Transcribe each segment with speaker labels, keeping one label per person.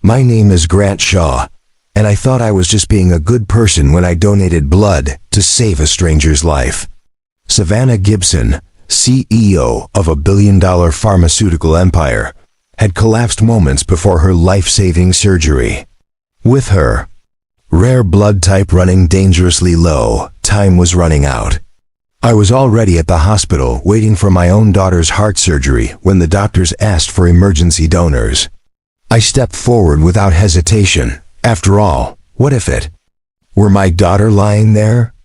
Speaker 1: My name is Grant Shaw, and I thought I was just being a good person when I donated blood to save a stranger's life. Savannah Gibson, CEO of a billion-dollar pharmaceutical empire, had collapsed moments before her life-saving surgery. With her rare blood type running dangerously low, time was running out. I was already at the hospital waiting for my own daughter's heart surgery when the doctors asked for emergency donors. I stepped forward without hesitation. After all, what if it were my daughter lying there?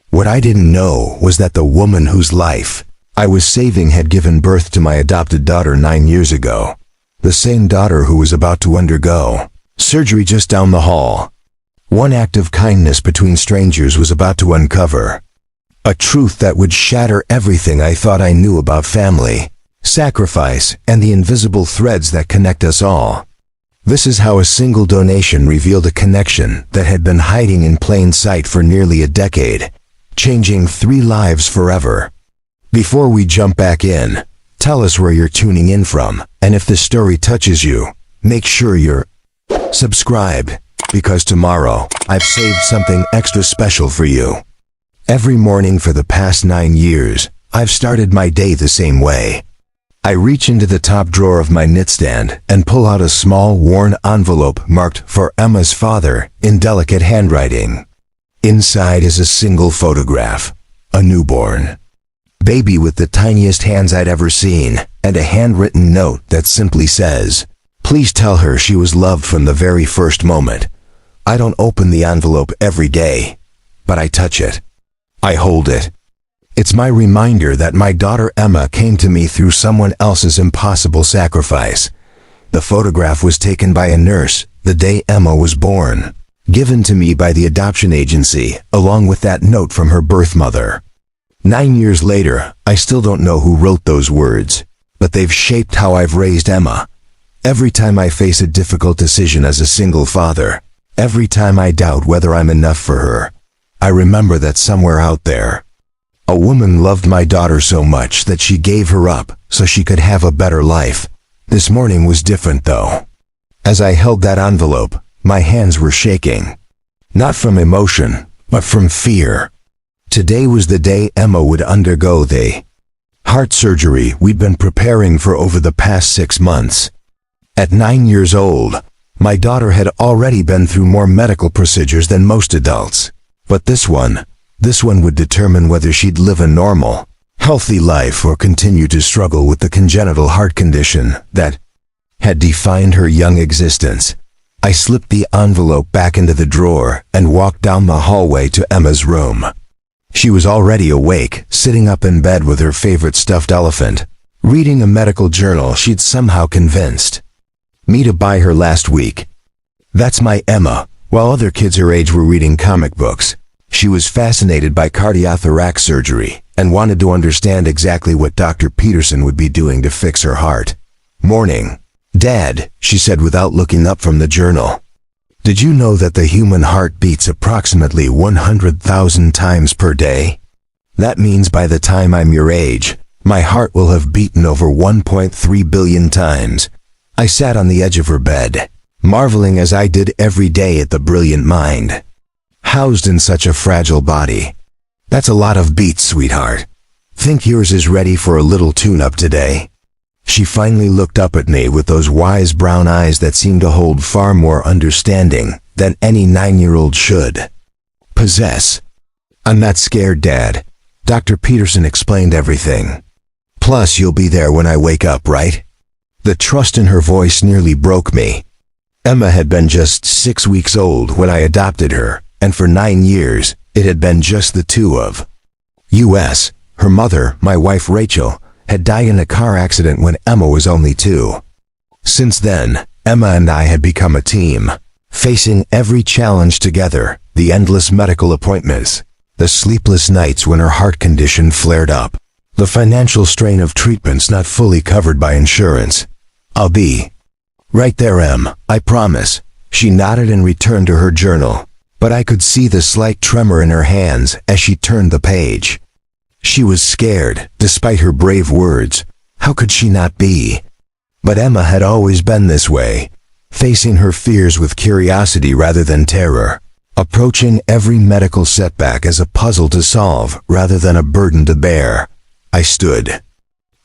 Speaker 1: What I didn't know was that the woman whose life I was saving had given birth to my adopted daughter 9 years ago. The same daughter who was about to undergo surgery just down the hall. One act of kindness between strangers was about to uncover a truth that would shatter everything I thought I knew about family, sacrifice, and the invisible threads that connect us all. This is how a single donation revealed a connection that had been hiding in plain sight for nearly a decade, changing 3 lives forever. Before we jump back in, tell us where you're tuning in from, and if this story touches you, make sure you're subscribed, because tomorrow, I've saved something extra special for you. Every morning for the past 9 years, I've started my day the same way. I reach into the top drawer of my nightstand and pull out a small, worn envelope marked for Emma's father in delicate handwriting. Inside is a single photograph, a newborn baby with the tiniest hands I'd ever seen, and a handwritten note that simply says, "Please tell her she was loved from the very first moment." I don't open the envelope every day, but I touch it. I hold it. It's my reminder that my daughter Emma came to me through someone else's impossible sacrifice. The photograph was taken by a nurse the day Emma was born, given to me by the adoption agency, along with that note from her birth mother. 9 years later, I still don't know who wrote those words, but they've shaped how I've raised Emma. Every time I face a difficult decision as a single father, every time I doubt whether I'm enough for her, I remember that somewhere out there, a woman loved my daughter so much that she gave her up so she could have a better life. This morning was different though. As I held that envelope, my hands were shaking. Not from emotion, but from fear. Today was the day Emma would undergo the heart surgery we'd been preparing for over the past 6 months. At 9 years old, my daughter had already been through more medical procedures than most adults. But this one would determine whether she'd live a normal, healthy life or continue to struggle with the congenital heart condition that had defined her young existence. I slipped the envelope back into the drawer and walked down the hallway to Emma's room. She was already awake, sitting up in bed with her favorite stuffed elephant, reading a medical journal she'd somehow convinced me to buy her last week. That's my Emma. While other kids her age were reading comic books, she was fascinated by cardiothoracic surgery and wanted to understand exactly what Dr. Peterson would be doing to fix her heart. "Morning, Dad," she said without looking up from the journal. "Did you know that the human heart beats approximately 100,000 times per day? That means by the time I'm your age, my heart will have beaten over 1.3 billion times." I sat on the edge of her bed, marveling as I did every day at the brilliant mind housed in such a fragile body. "That's a lot of beats, sweetheart. Think yours is ready for a little tune-up today?" She finally looked up at me with those wise brown eyes that seemed to hold far more understanding than any 9-year-old should possess. "I'm not scared, Dad. Dr. Peterson explained everything. Plus, you'll be there when I wake up, right?" The trust in her voice nearly broke me. Emma had been just 6 weeks old when I adopted her, and for 9 years, it had been just the two of us. Her mother, my wife Rachel, had died in a car accident when Emma was only 2. Since then, Emma and I had become a team, facing every challenge together, the endless medical appointments, the sleepless nights when her heart condition flared up, the financial strain of treatments not fully covered by insurance. "I'll be right there, Em, I promise." She nodded and returned to her journal, but I could see the slight tremor in her hands as she turned the page. She was scared, despite her brave words. How could she not be? But Emma had always been this way. facing her fears with curiosity rather than terror, approaching every medical setback as a puzzle to solve rather than a burden to bear. I stood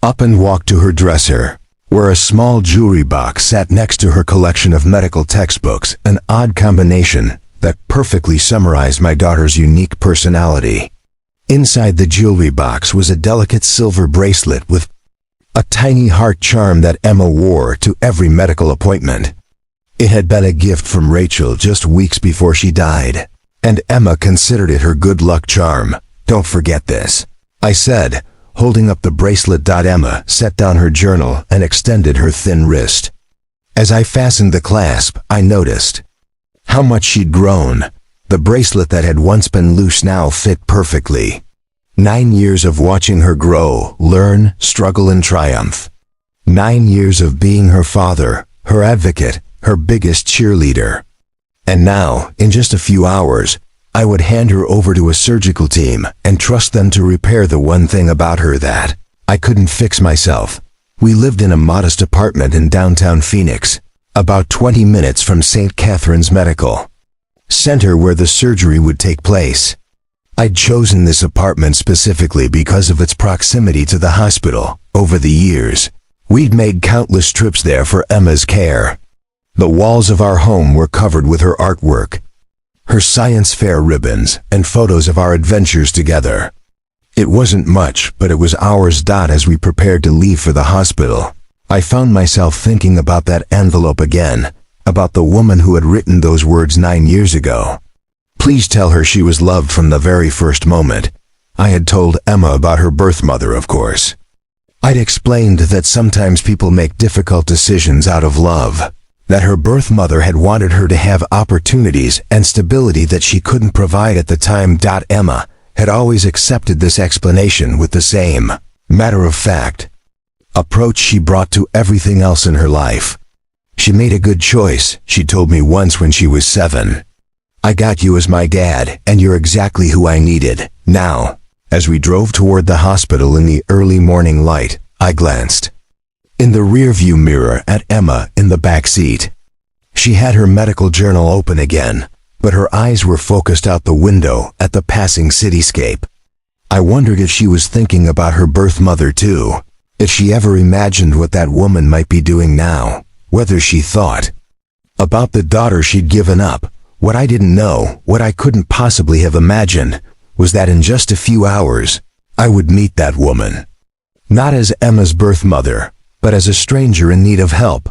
Speaker 1: up and walked to her dresser, where a small jewelry box sat next to her collection of medical textbooks, an odd combination that perfectly summarized my daughter's unique personality. Inside the jewelry box was a delicate silver bracelet with a tiny heart charm that Emma wore to every medical appointment. It had been a gift from Rachel just weeks before she died, and Emma considered it her good luck charm. "Don't forget this," I said, holding up the bracelet. Emma set down her journal and extended her thin wrist. As I fastened the clasp, I noticed how much she'd grown. The bracelet that had once been loose now fit perfectly. 9 years of watching her grow, learn, struggle, and triumph. 9 years of being her father, her advocate, her biggest cheerleader. And now, in just a few hours, I would hand her over to a surgical team and trust them to repair the one thing about her that I couldn't fix myself. We lived in a modest apartment in downtown Phoenix, about 20 minutes from St. Catherine's Medical Center where the surgery would take place. I'd chosen this apartment specifically because of its proximity to the hospital. Over the years, we'd made countless trips there for Emma's care. The walls of our home were covered with her artwork, her science fair ribbons, and photos of our adventures together. It wasn't much, but it was ours. As we prepared to leave for the hospital, I found myself thinking about that envelope again, about the woman who had written those words 9 years ago. "Please tell her she was loved from the very first moment." I had told Emma about her birth mother, of course. I'd explained that sometimes people make difficult decisions out of love, that her birth mother had wanted her to have opportunities and stability that she couldn't provide at the time. Emma had always accepted this explanation with the same matter-of-fact approach she brought to everything else in her life. "She made a good choice," she told me once when she was 7. "I got you as my dad, and you're exactly who I needed." Now, as we drove toward the hospital in the early morning light, I glanced in the rearview mirror at Emma in the back seat. She had her medical journal open again, but her eyes were focused out the window at the passing cityscape. I wondered if she was thinking about her birth mother too, if she ever imagined what that woman might be doing now, whether she thought about the daughter she'd given up. What I didn't know, what I couldn't possibly have imagined, was that in just a few hours, I would meet that woman. Not as Emma's birth mother, but as a stranger in need of help.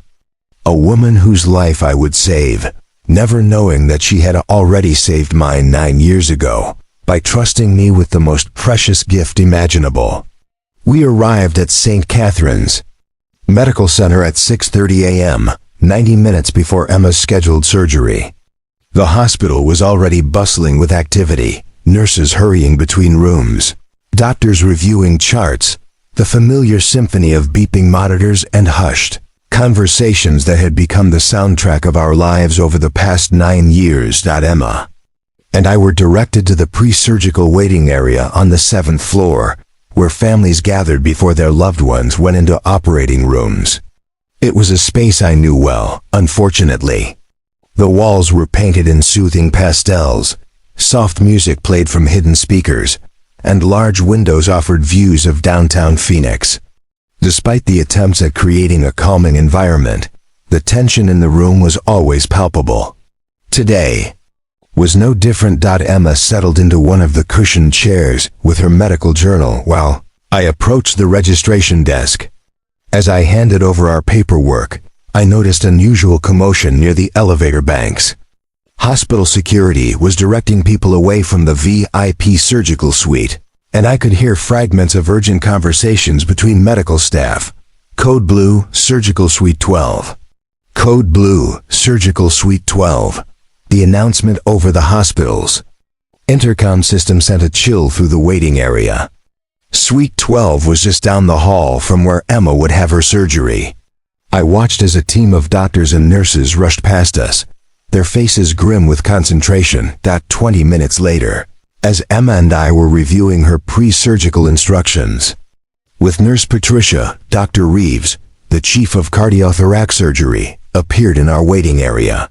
Speaker 1: A woman whose life I would save, never knowing that she had already saved mine 9 years ago, by trusting me with the most precious gift imaginable. We arrived at St. Catherine's Medical Center at 6:30 a.m., 90 minutes before Emma's scheduled surgery. The hospital was already bustling with activity, nurses hurrying between rooms, doctors reviewing charts, the familiar symphony of beeping monitors and hushed conversations that had become the soundtrack of our lives over the past 9 years. Emma and I were directed to the pre-surgical waiting area on the 7th floor, where families gathered before their loved ones went into operating rooms. It was a space I knew well, unfortunately. The walls were painted in soothing pastels, soft music played from hidden speakers, and large windows offered views of downtown Phoenix. Despite the attempts at creating a calming environment, the tension in the room was always palpable. Today was no different. Emma settled into one of the cushioned chairs with her medical journal while I approached the registration desk. As I handed over our paperwork, I noticed unusual commotion near the elevator banks. Hospital security was directing people away from the VIP surgical suite, and I could hear fragments of urgent conversations between medical staff. Code Blue, Surgical Suite 12. Code Blue, Surgical Suite 12. The announcement over the hospital's intercom system sent a chill through the waiting area. Suite 12 was just down the hall from where Emma would have her surgery. I watched as a team of doctors and nurses rushed past us, their faces grim with concentration. 20 minutes later, as Emma and I were reviewing her pre-surgical instructions with Nurse Patricia, Dr. Reeves, the chief of cardiothoracic surgery, appeared in our waiting area.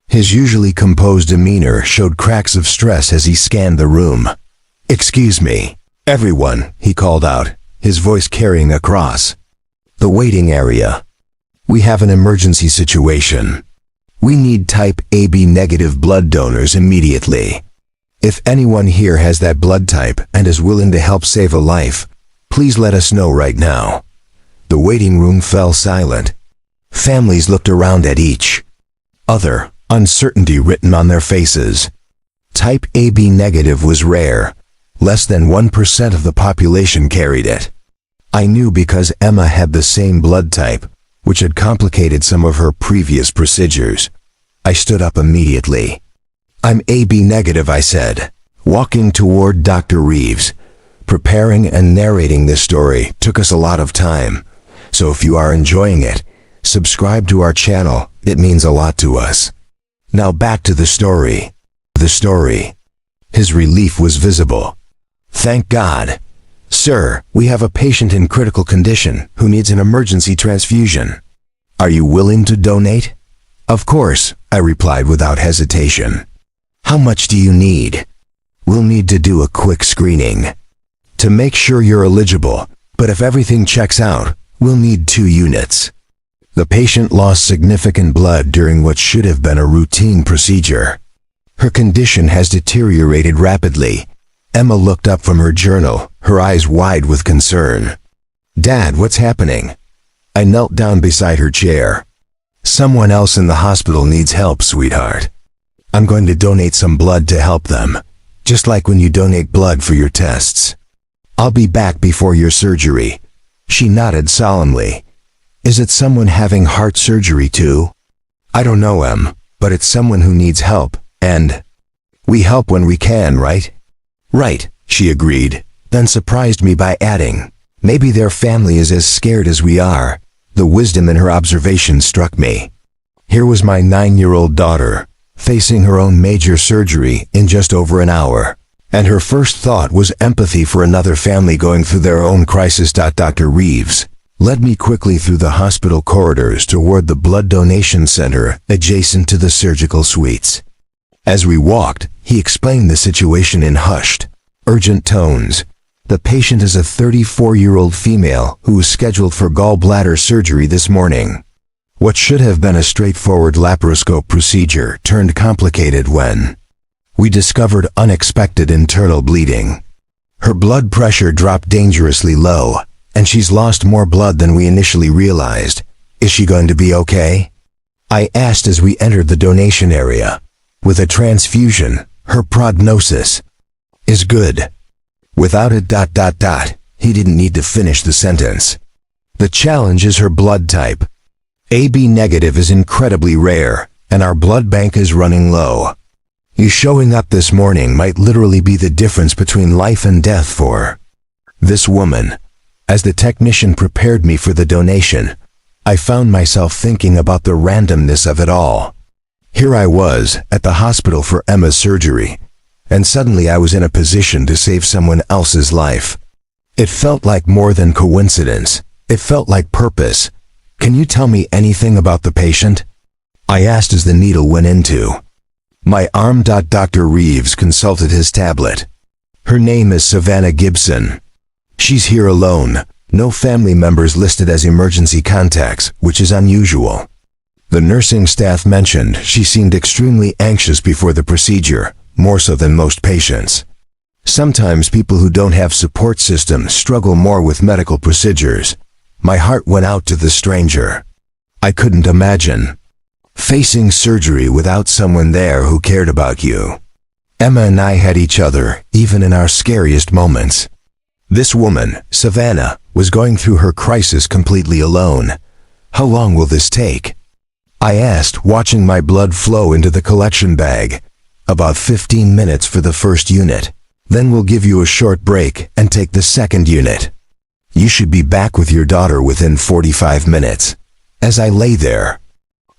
Speaker 1: His usually composed demeanor showed cracks of stress as he scanned the room. "Excuse me, everyone," he called out, his voice carrying across the waiting area. "We have an emergency situation. We need type AB negative blood donors immediately. If anyone here has that blood type and is willing to help save a life, please let us know right now." The waiting room fell silent. Families looked around at each other, uncertainty written on their faces. Type AB negative was rare. Less than 1% of the population carried it. I knew because Emma had the same blood type, which had complicated some of her previous procedures. I stood up immediately. "I'm AB negative," I said, walking toward Dr. Reeves. Preparing and narrating this story took us a lot of time, so if you are enjoying it, subscribe to our channel, it means a lot to us. Now back to the story. His relief was visible. "Thank God. Sir, we have a patient in critical condition who needs an emergency transfusion. Are you willing to donate?" "Of course," I replied without hesitation. "How much do you need?" "We'll need to do a quick screening to make sure you're eligible, but if everything checks out, we'll need 2 units. The patient lost significant blood during what should have been a routine procedure. Her condition has deteriorated rapidly." Emma looked up from her journal, her eyes wide with concern. "Dad, what's happening?" I knelt down beside her chair. "Someone else in the hospital needs help, sweetheart. I'm going to donate some blood to help them, just like when you donate blood for your tests. I'll be back before your surgery." She nodded solemnly. "Is it someone having heart surgery too?" "I don't know, Em, but it's someone who needs help, and we help when we can, right?" "Right," she agreed, then surprised me by adding, "Maybe their family is as scared as we are." The wisdom in her observation struck me. Here was my 9-year-old daughter, facing her own major surgery in just over an hour, and her first thought was empathy for another family going through their own crisis. Dr. Reeves led me quickly through the hospital corridors toward the blood donation center adjacent to the surgical suites. As we walked, he explained the situation in hushed, urgent tones. "The patient is a 34-year-old female who was scheduled for gallbladder surgery this morning. What should have been a straightforward laparoscope procedure turned complicated when we discovered unexpected internal bleeding. Her blood pressure dropped dangerously low, and she's lost more blood than we initially realized. Is she going to be okay?" I asked as we entered the donation area. "With a transfusion, her prognosis is good." Without it... He didn't need to finish the sentence. "The challenge is her blood type. AB negative is incredibly rare, and our blood bank is running low. You showing up this morning might literally be the difference between life and death for this woman." As the technician prepared me for the donation, I found myself thinking about the randomness of it all. Here I was, at the hospital for Emma's surgery, and suddenly I was in a position to save someone else's life. It felt like more than coincidence. It felt like purpose. "Can you tell me anything about the patient?" I asked as the needle went into my arm. Dr. Reeves consulted his tablet. "Her name is Savannah Gibson. She's here alone. No family members listed as emergency contacts, which is unusual. The nursing staff mentioned she seemed extremely anxious before the procedure, more so than most patients. Sometimes people who don't have support systems struggle more with medical procedures." My heart went out to the stranger. I couldn't imagine facing surgery without someone there who cared about you. Emma and I had each other, even in our scariest moments. This woman, Savannah, was going through her crisis completely alone. "How long will this take?" I asked, watching my blood flow into the collection bag. "About 15 minutes for the first unit. Then we'll give you a short break and take the second unit. You should be back with your daughter within 45 minutes. As I lay there,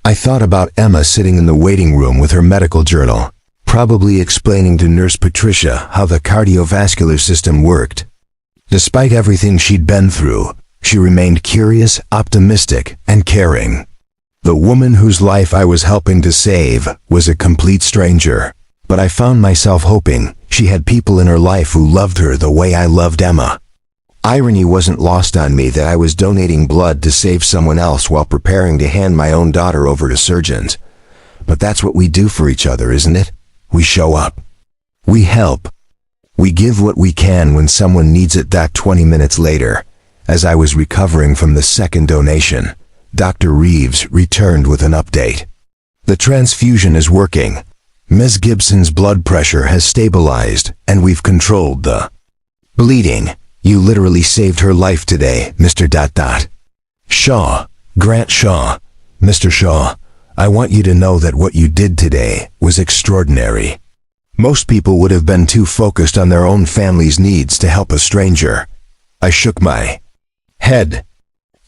Speaker 1: I thought about Emma sitting in the waiting room with her medical journal, probably explaining to Nurse Patricia how the cardiovascular system worked. Despite everything she'd been through, She remained curious, optimistic, and caring. The woman whose life I was helping to save was a complete stranger, but I found myself hoping she had people in her life who loved her the way I loved Emma. Irony wasn't lost on me that I was donating blood to save someone else while preparing to hand my own daughter over to surgeons. But that's what we do for each other, isn't it? We show up. We help. We give what we can when someone needs it. 20 minutes later, as I was recovering from the second donation, Dr. Reeves returned with an update. The transfusion is working. Ms. Gibson's blood pressure has stabilized, and we've controlled the bleeding. You literally saved her life today, Mr. Shaw, Grant Shaw. Mr. Shaw, I want you to know that what you did today was extraordinary. Most people would have been too focused on their own family's needs to help a stranger. I shook my head.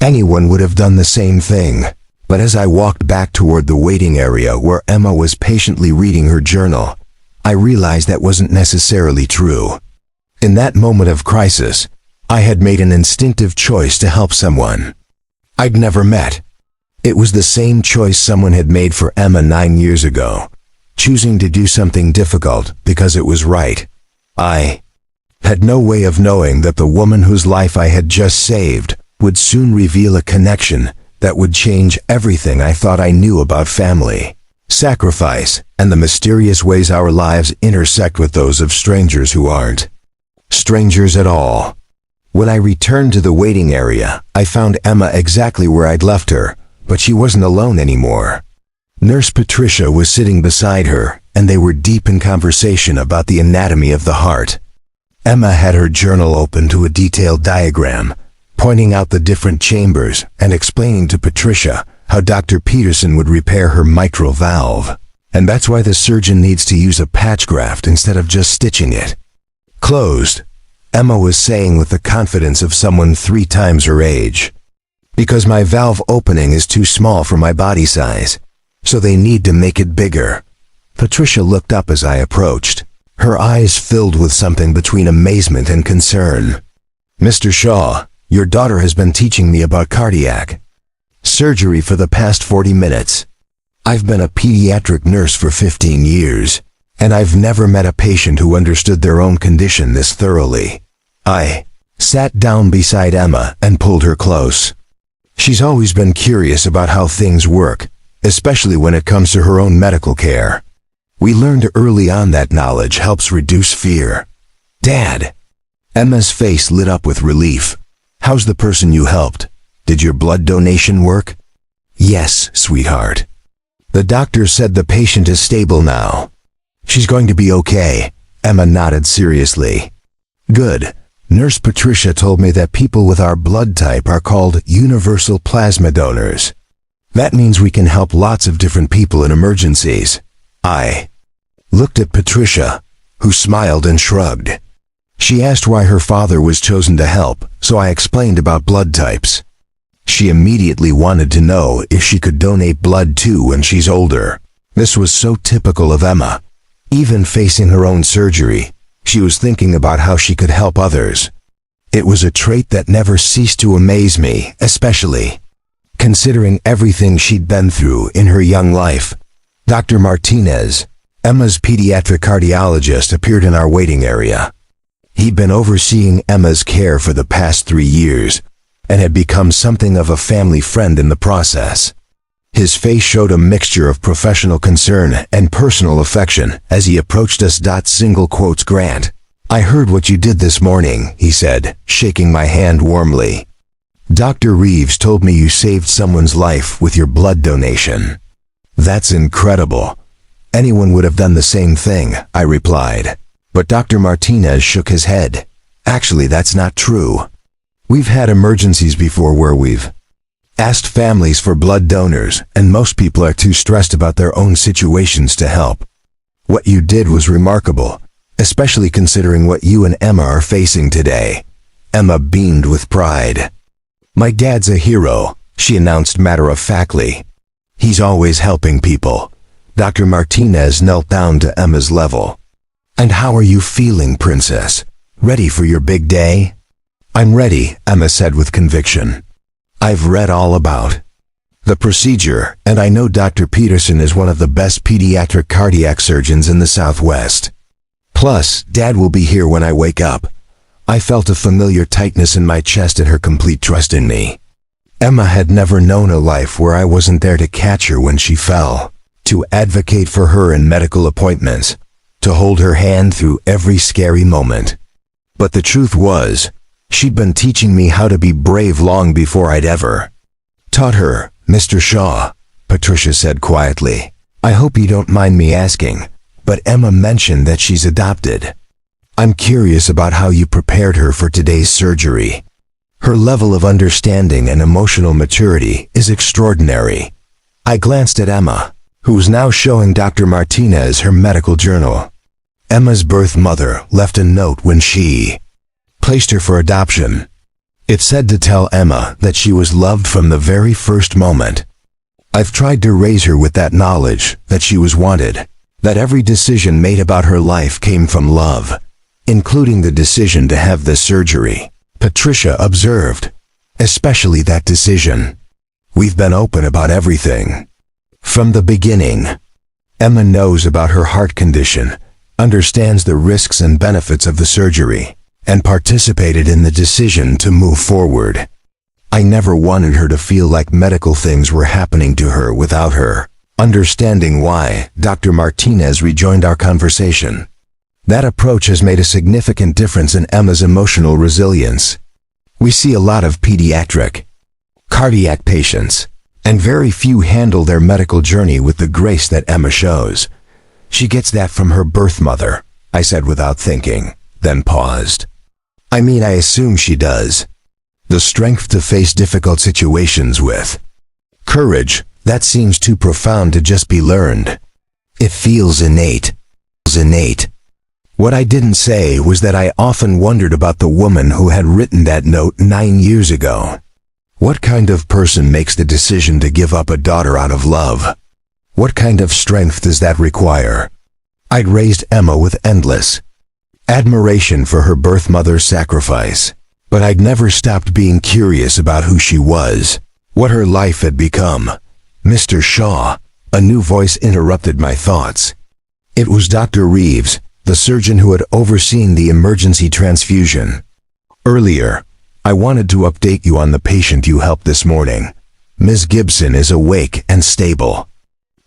Speaker 1: Anyone would have done the same thing. But as I walked back toward the waiting area where Emma was patiently reading her journal, I realized that wasn't necessarily true. In that moment of crisis, I had made an instinctive choice to help someone I'd never met. It was the same choice someone had made for Emma 9 years ago, choosing to do something difficult because it was right. I had no way of knowing that the woman whose life I had just saved would soon reveal a connection that would change everything I thought I knew about family, sacrifice, and the mysterious ways our lives intersect with those of strangers who aren't strangers at all. When I returned to the waiting area, I found Emma exactly where I'd left her, but she wasn't alone anymore. Nurse Patricia was sitting beside her, and they were deep in conversation about the anatomy of the heart. Emma had her journal open to a detailed diagram, pointing out the different chambers and explaining to Patricia how Dr. Peterson would repair her mitral valve. And that's why the surgeon needs to use a patch graft instead of just stitching it closed, Emma was saying with the confidence of someone 3 times her age. Because my valve opening is too small for my body size, so they need to make it bigger. Patricia looked up as I approached, her eyes filled with something between amazement and concern. Mr. Shaw, your daughter has been teaching me about cardiac surgery for the past 40 minutes. I've been a pediatric nurse for 15 years, and I've never met a patient who understood their own condition this thoroughly. I sat down beside Emma and pulled her close. She's always been curious about how things work, especially when it comes to her own medical care. We learned early on that knowledge helps reduce fear. Dad! Emma's face lit up with relief. How's the person you helped? Did your blood donation work? Yes, sweetheart. The doctor said the patient is stable now. She's going to be okay. Emma nodded seriously. Good. Nurse Patricia told me that people with our blood type are called universal plasma donors. That means we can help lots of different people in emergencies. I looked at Patricia, who smiled and shrugged. She asked why her father was chosen to help, so I explained about blood types. She immediately wanted to know if she could donate blood too when she's older. This was so typical of Emma. Even facing her own surgery, she was thinking about how she could help others. It was a trait that never ceased to amaze me, especially considering everything she'd been through in her young life. Dr. Martinez, Emma's pediatric cardiologist, appeared in our waiting area. He'd been overseeing Emma's care for the past 3 years and had become something of a family friend in the process. His face showed a mixture of professional concern and personal affection as he approached us. Grant, I heard what you did this morning, he said, shaking my hand warmly. Dr. Reeves told me you saved someone's life with your blood donation. That's incredible. Anyone would have done the same thing, I replied. But Dr. Martinez shook his head. Actually, that's not true. We've had emergencies before where we've asked families for blood donors, and most people are too stressed about their own situations to help. What you did was remarkable, especially considering what you and Emma are facing today. Emma beamed with pride. My dad's a hero, she announced matter-of-factly. He's always helping people. Dr. Martinez knelt down to Emma's level. And how are you feeling, princess? Ready for your big day? "I'm ready," Emma said with conviction. "I've read all about the procedure, and I know Dr. Peterson is one of the best pediatric cardiac surgeons in the Southwest. Plus, Dad will be here when I wake up." I felt a familiar tightness in my chest at her complete trust in me. Emma had never known a life where I wasn't there to catch her when she fell, to advocate for her in medical appointments, to hold her hand through every scary moment. But the truth was, she'd been teaching me how to be brave long before I'd ever taught her. "Mr. Shaw," Patricia said quietly, "I hope you don't mind me asking, but Emma mentioned that she's adopted. I'm curious about how you prepared her for today's surgery. Her level of understanding and emotional maturity is extraordinary." I glanced at Emma, who was now showing Dr. Martinez her medical journal. Emma's birth mother left a note when she placed her for adoption. It said to tell Emma that she was loved from the very first moment. I've tried to raise her with that knowledge, that she was wanted, that every decision made about her life came from love, including the decision to have the surgery, Patricia observed. "Especially that decision. We've been open about everything from the beginning." Emma knows about her heart condition, understands the risks and benefits of the surgery, and participated in the decision to move forward. I never wanted her to feel like medical things were happening to her without her understanding why. Dr. Martinez rejoined our conversation. That approach has made a significant difference in Emma's emotional resilience. We see a lot of pediatric cardiac patients, and very few handle their medical journey with the grace that Emma shows. She gets that from her birth mother, I said without thinking, then paused. I mean, I assume she does. The strength to face difficult situations with courage, that seems too profound to just be learned. It feels innate. What I didn't say was that I often wondered about the woman who had written that note 9 years ago. What kind of person makes the decision to give up a daughter out of love? What kind of strength does that require? I'd raised Emma with endless admiration for her birth mother's sacrifice, but I'd never stopped being curious about who she was, what her life had become. "Mr. Shaw," a new voice interrupted my thoughts. It was Dr. Reeves, the surgeon who had overseen the emergency transfusion. "Earlier, I wanted to update you on the patient you helped this morning. Ms. Gibson is awake and stable.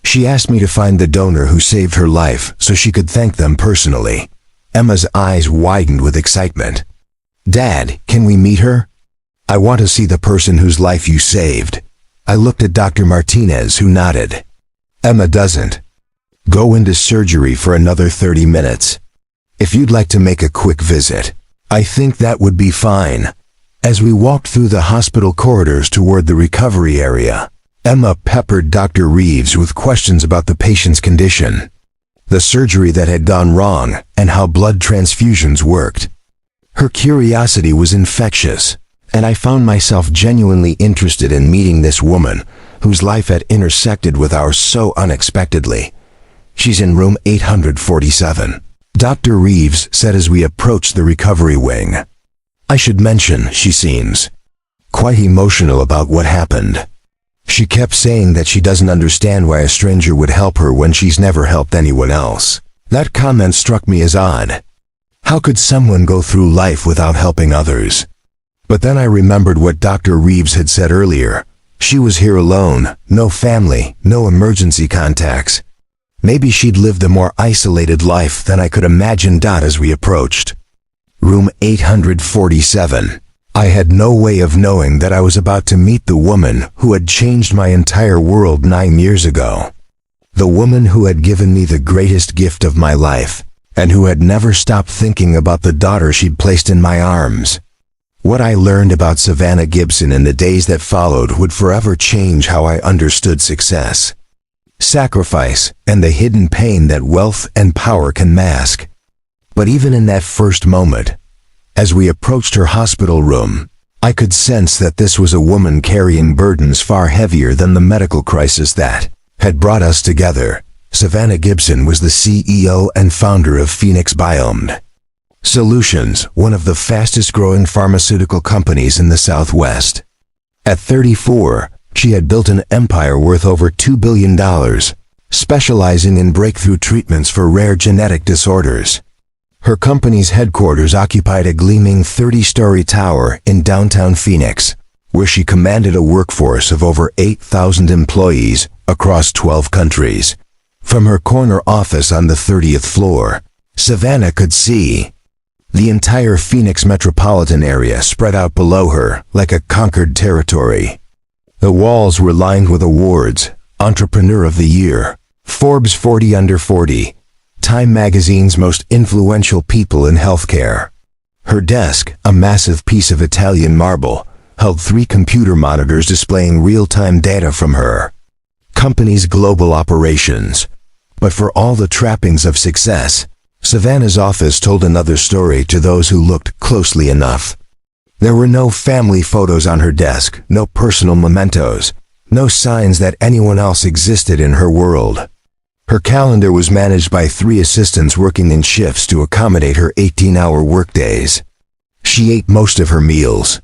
Speaker 1: She asked me to find the donor who saved her life so she could thank them personally." Emma's eyes widened with excitement. "Dad, can we meet her? I want to see the person whose life you saved." I looked at Dr. Martinez, who nodded. "Emma doesn't go into surgery for another 30 minutes. If you'd like to make a quick visit, I think that would be fine." As we walked through the hospital corridors toward the recovery area, Emma peppered Dr. Reeves with questions about the patient's condition, the surgery that had gone wrong, and how blood transfusions worked. Her curiosity was infectious, and I found myself genuinely interested in meeting this woman whose life had intersected with ours so unexpectedly. "She's in room 847, Dr. Reeves said as we approached the recovery wing. "I should mention, she seems quite emotional about what happened. She kept saying that she doesn't understand why a stranger would help her when she's never helped anyone else." That comment struck me as odd. How could someone go through life without helping others? But then I remembered what Dr. Reeves had said earlier. She was here alone, no family, no emergency contacts. Maybe she'd lived a more isolated life than I could imagine. As we approached room 847, I had no way of knowing that I was about to meet the woman who had changed my entire world 9 years ago. The woman who had given me the greatest gift of my life, and who had never stopped thinking about the daughter she'd placed in my arms. What I learned about Savannah Gibson in the days that followed would forever change how I understood success, sacrifice, and the hidden pain that wealth and power can mask. But even in that first moment, as we approached her hospital room, I could sense that this was a woman carrying burdens far heavier than the medical crisis that had brought us together. Savannah Gibson was the CEO and founder of Phoenix Biome, Solutions, one of the fastest-growing pharmaceutical companies in the Southwest. At 34, she had built an empire worth over $2 billion, specializing in breakthrough treatments for rare genetic disorders. Her company's headquarters occupied a gleaming 30-story tower in downtown Phoenix, where she commanded a workforce of over 8,000 employees across 12 countries. From her corner office on the 30th floor, Savannah could see the entire Phoenix metropolitan area spread out below her like a conquered territory. The walls were lined with awards: Entrepreneur of the Year, Forbes 40 Under 40, Time Magazine's Most Influential People in Healthcare. Her desk, a massive piece of Italian marble, held 3 computer monitors displaying real-time data from her company's global operations. But for all the trappings of success, Savannah's office told another story to those who looked closely enough. There were no family photos on her desk, no personal mementos, no signs that anyone else existed in her world. Her calendar was managed by 3 assistants working in shifts to accommodate her 18-hour workdays. She ate most of her meals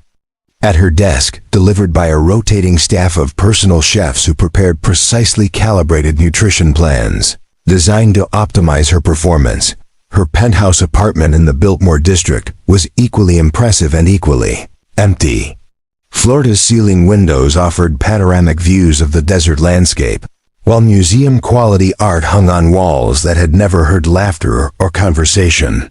Speaker 1: at her desk, delivered by a rotating staff of personal chefs who prepared precisely calibrated nutrition plans designed to optimize her performance. Her penthouse apartment in the Biltmore district was equally impressive and equally empty. Floor-to-ceiling windows offered panoramic views of the desert landscape, while museum-quality art hung on walls that had never heard laughter or conversation.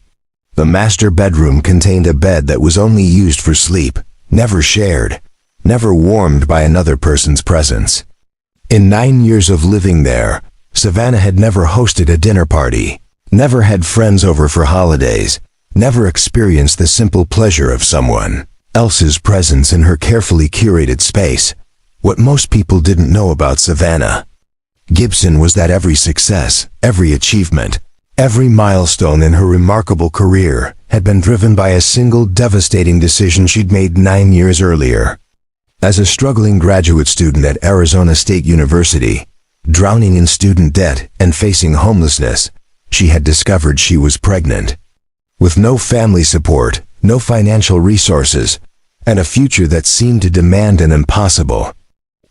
Speaker 1: The master bedroom contained a bed that was only used for sleep, never shared, never warmed by another person's presence. In 9 years of living there, Savannah had never hosted a dinner party, never had friends over for holidays, never experienced the simple pleasure of someone else's presence in her carefully curated space. What most people didn't know about Savannah Gibson was that every success, every achievement, every milestone in her remarkable career had been driven by a single devastating decision she'd made 9 years earlier. As a struggling graduate student at Arizona State University, drowning in student debt and facing homelessness, she had discovered she was pregnant. With no family support, no financial resources, and a future that seemed to demand an impossible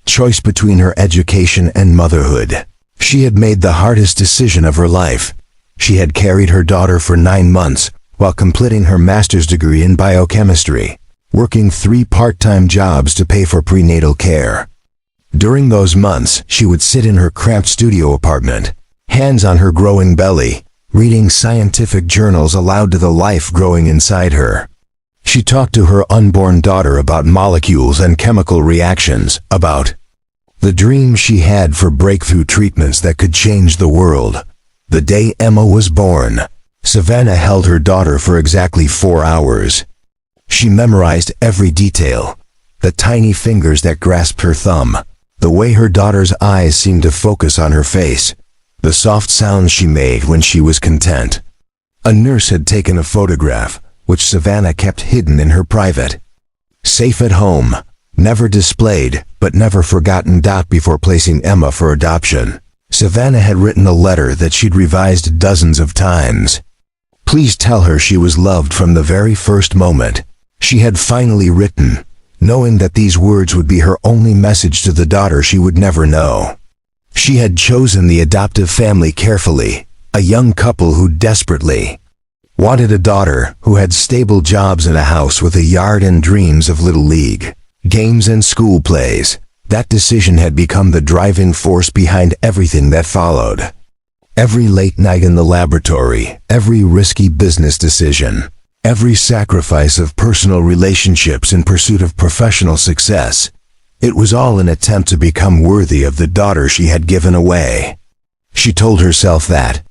Speaker 1: choice between her education and motherhood, she had made the hardest decision of her life. She had carried her daughter for 9 months while completing her master's degree in biochemistry, working 3 part-time jobs to pay for prenatal care. During those months, she would sit in her cramped studio apartment, hands on her growing belly, reading scientific journals aloud to the life growing inside her. She talked to her unborn daughter about molecules and chemical reactions, about the dream she had for breakthrough treatments that could change the world. The day Emma was born, Savannah held her daughter for exactly 4 hours. She memorized every detail: the tiny fingers that grasped her thumb, the way her daughter's eyes seemed to focus on her face, the soft sounds she made when she was content. A nurse had taken a photograph, which Savannah kept hidden in her private safe at home, never displayed but never forgotten. Before placing Emma for adoption, Savannah had written a letter that she'd revised dozens of times. Please tell her she was loved from the very first moment, she had finally written, knowing that these words would be her only message to the daughter she would never know. She had chosen the adoptive family carefully, a young couple who desperately wanted a daughter who had stable jobs in a house with a yard and dreams of little league games and school plays. That decision had become the driving force behind everything that followed. Every late night in the laboratory, every risky business decision, every sacrifice of personal relationships in pursuit of professional success, it was all an attempt to become worthy of the daughter she had given away. She told herself that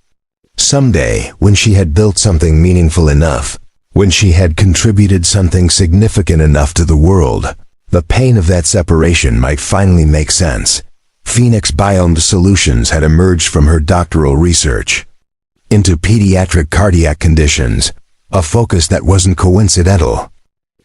Speaker 1: someday, when she had built something meaningful enough, when she had contributed something significant enough to the world, the pain of that separation might finally make sense. Phoenix Biome Solutions had emerged from her doctoral research into pediatric cardiac conditions, a focus that wasn't coincidental.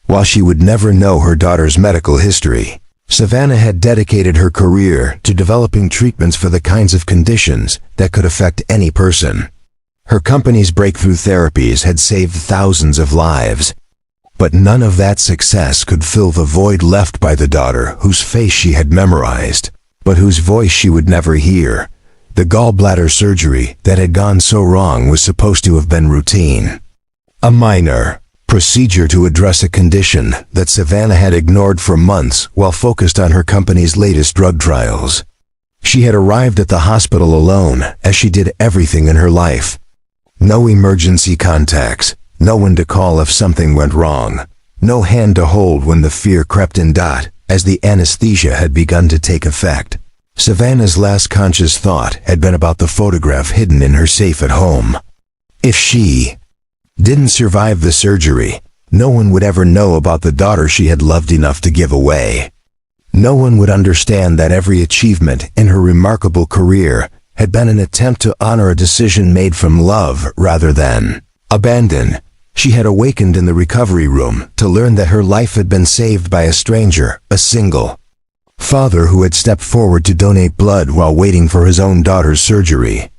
Speaker 1: While she would never know her daughter's medical history, Savannah had dedicated her career to developing treatments for the kinds of conditions that could affect any person. Her company's breakthrough therapies had saved thousands of lives. But none of that success could fill the void left by the daughter whose face she had memorized, but whose voice she would never hear. The gallbladder surgery that had gone so wrong was supposed to have been routine. A minor procedure to address a condition that Savannah had ignored for months while focused on her company's latest drug trials. She had arrived at the hospital alone, as she did everything in her life. No emergency contacts, no one to call if something went wrong, no hand to hold when the fear crept in. As the anesthesia had begun to take effect, Savannah's last conscious thought had been about the photograph hidden in her safe at home. If she didn't survive the surgery, no one would ever know about the daughter she had loved enough to give away. No one would understand that every achievement in her remarkable career had been an attempt to honor a decision made from love rather than abandon. She had awakened in the recovery room to learn that her life had been saved by a stranger, a single father who had stepped forward to donate blood while waiting for his own daughter's surgery.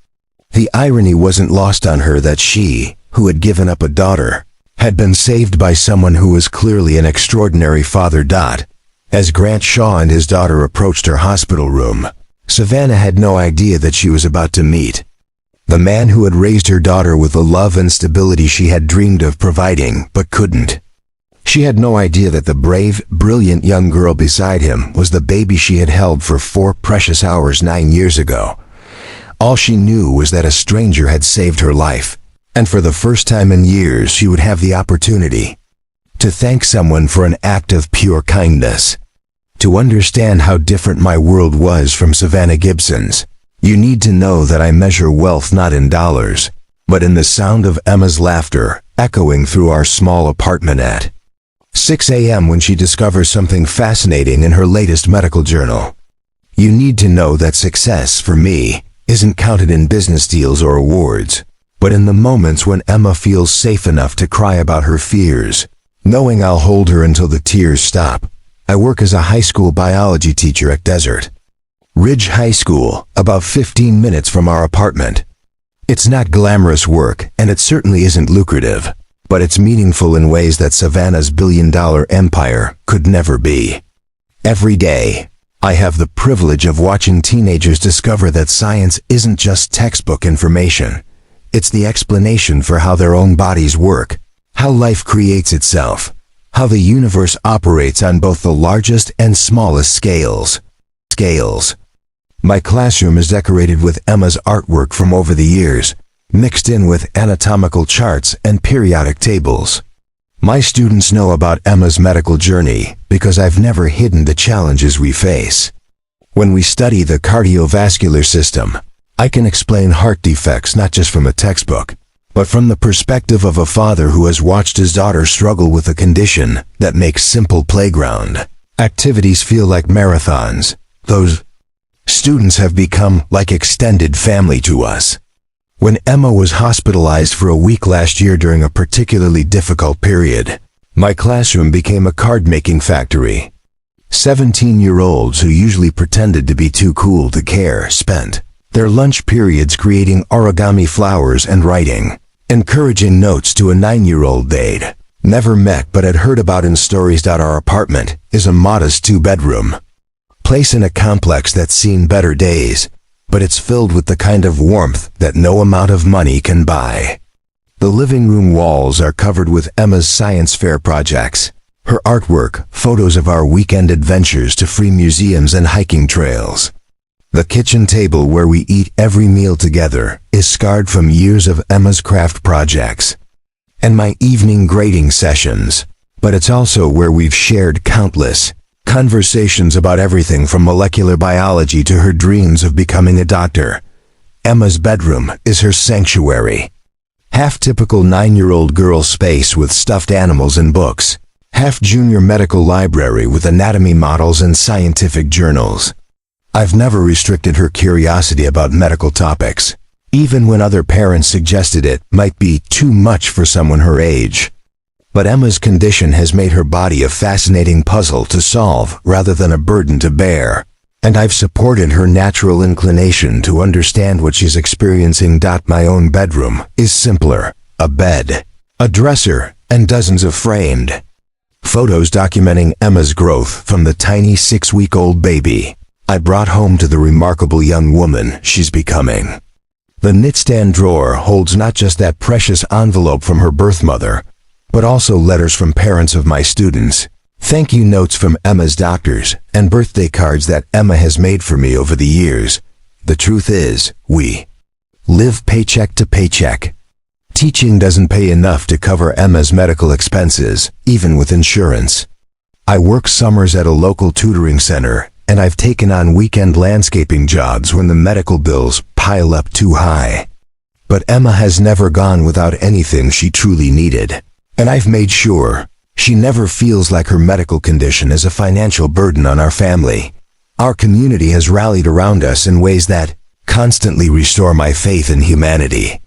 Speaker 1: The irony wasn't lost on her that she, who had given up a daughter, had been saved by someone who was clearly an extraordinary father. As Grant Shaw and his daughter approached her hospital room, Savannah had no idea that she was about to meet the man who had raised her daughter with the love and stability she had dreamed of providing but couldn't. She had no idea that the brave, brilliant young girl beside him was the baby she had held for 4 precious hours 9 years ago. All she knew was that a stranger had saved her life, and for the first time in years she would have the opportunity to thank someone for an act of pure kindness. To understand how different my world was from Savannah Gibson's, you need to know that I measure wealth not in dollars, but in the sound of Emma's laughter echoing through our small apartment at 6 a.m. when she discovers something fascinating in her latest medical journal. You need to know that success, for me, isn't counted in business deals or awards, but in the moments when Emma feels safe enough to cry about her fears, knowing I'll hold her until the tears stop. I work as a high school biology teacher at Desert Ridge High School, about 15 minutes from our apartment. It's not glamorous work, and it certainly isn't lucrative, but it's meaningful in ways that Savannah's billion-dollar empire could never be. Every day, I have the privilege of watching teenagers discover that science isn't just textbook information. It's the explanation for how their own bodies work, how life creates itself, how the universe operates on both the largest and smallest scales. My classroom is decorated with Emma's artwork from over the years, mixed in with anatomical charts and periodic tables. My students know about Emma's medical journey because I've never hidden the challenges we face. When we study the cardiovascular system, I can explain heart defects not just from a textbook, but from the perspective of a father who has watched his daughter struggle with a condition that makes simple playground activities feel like marathons. Those students have become like extended family to us. When Emma was hospitalized for a week last year during a particularly difficult period, my classroom became a card-making factory. 17-year-olds who usually pretended to be too cool to care spent their lunch periods creating origami flowers and writing encouraging notes to a 9-year-old they'd never met but had heard about in stories. Our apartment is a modest 2-bedroom place in a complex that's seen better days, but it's filled with the kind of warmth that no amount of money can buy. The living room walls are covered with Emma's science fair projects, her artwork, photos of our weekend adventures to free museums and hiking trails. The kitchen table where we eat every meal together is scarred from years of Emma's craft projects and my evening grading sessions, but it's also where we've shared countless conversations about everything from molecular biology to her dreams of becoming a doctor. Emma's bedroom is her sanctuary. Half typical 9-year-old girl space with stuffed animals and books, half junior medical library with anatomy models and scientific journals. I've never restricted her curiosity about medical topics, even when other parents suggested it might be too much for someone her age. But Emma's condition has made her body a fascinating puzzle to solve rather than a burden to bear. and I've supported her natural inclination to understand what she's experiencing. My own bedroom is simpler: a bed, a dresser, and dozens of framed photos documenting Emma's growth from the tiny 6-week-old baby I brought home to the remarkable young woman she's becoming. The nightstand drawer holds not just that precious envelope from her birth mother, but also letters from parents of my students, thank you notes from Emma's doctors, and birthday cards that Emma has made for me over the years. The truth is, we live paycheck to paycheck. Teaching doesn't pay enough to cover Emma's medical expenses, even with insurance. I work summers at a local tutoring center, and I've taken on weekend landscaping jobs when the medical bills pile up too high. But Emma has never gone without anything she truly needed, and I've made sure she never feels like her medical condition is a financial burden on our family. Our community has rallied around us in ways that constantly restore my faith in humanity.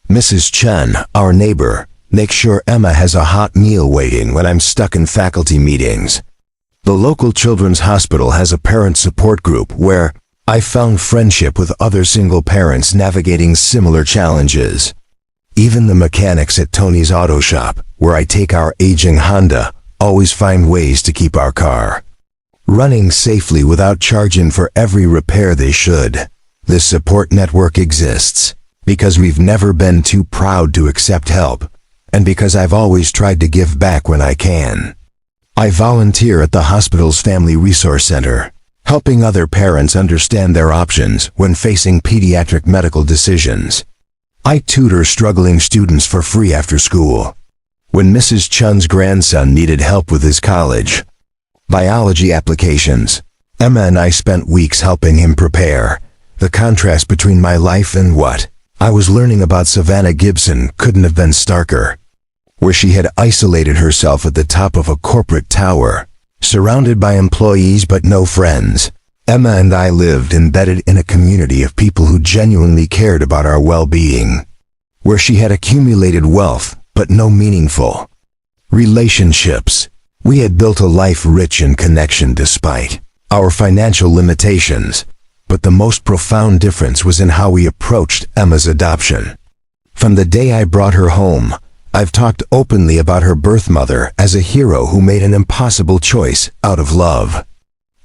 Speaker 1: Mrs. Chen, our neighbor, makes sure Emma has a hot meal waiting when I'm stuck in faculty meetings. The local children's hospital has a parent support group where I found friendship with other single parents navigating similar challenges. Even the mechanics at Tony's auto shop, where I take our aging Honda, always find ways to keep our car running safely without charging for every repair they should. This support network exists because we've never been too proud to accept help, and because I've always tried to give back when I can. I volunteer at the hospital's Family Resource Center, helping other parents understand their options when facing pediatric medical decisions. I tutor struggling students for free after school. When Mrs. Chun's grandson needed help with his college biology applications, Emma and I spent weeks helping him prepare. The contrast between my life and what I was learning about Savannah Gibson couldn't have been starker. Where she had isolated herself at the top of a corporate tower, surrounded by employees but no friends, Emma and I lived embedded in a community of people who genuinely cared about our well-being. Where she had accumulated wealth but no meaningful relationships, we had built a life rich in connection despite our financial limitations. But the most profound difference was in how we approached Emma's adoption. From the day I brought her home, I've talked openly about her birth mother as a hero who made an impossible choice out of love.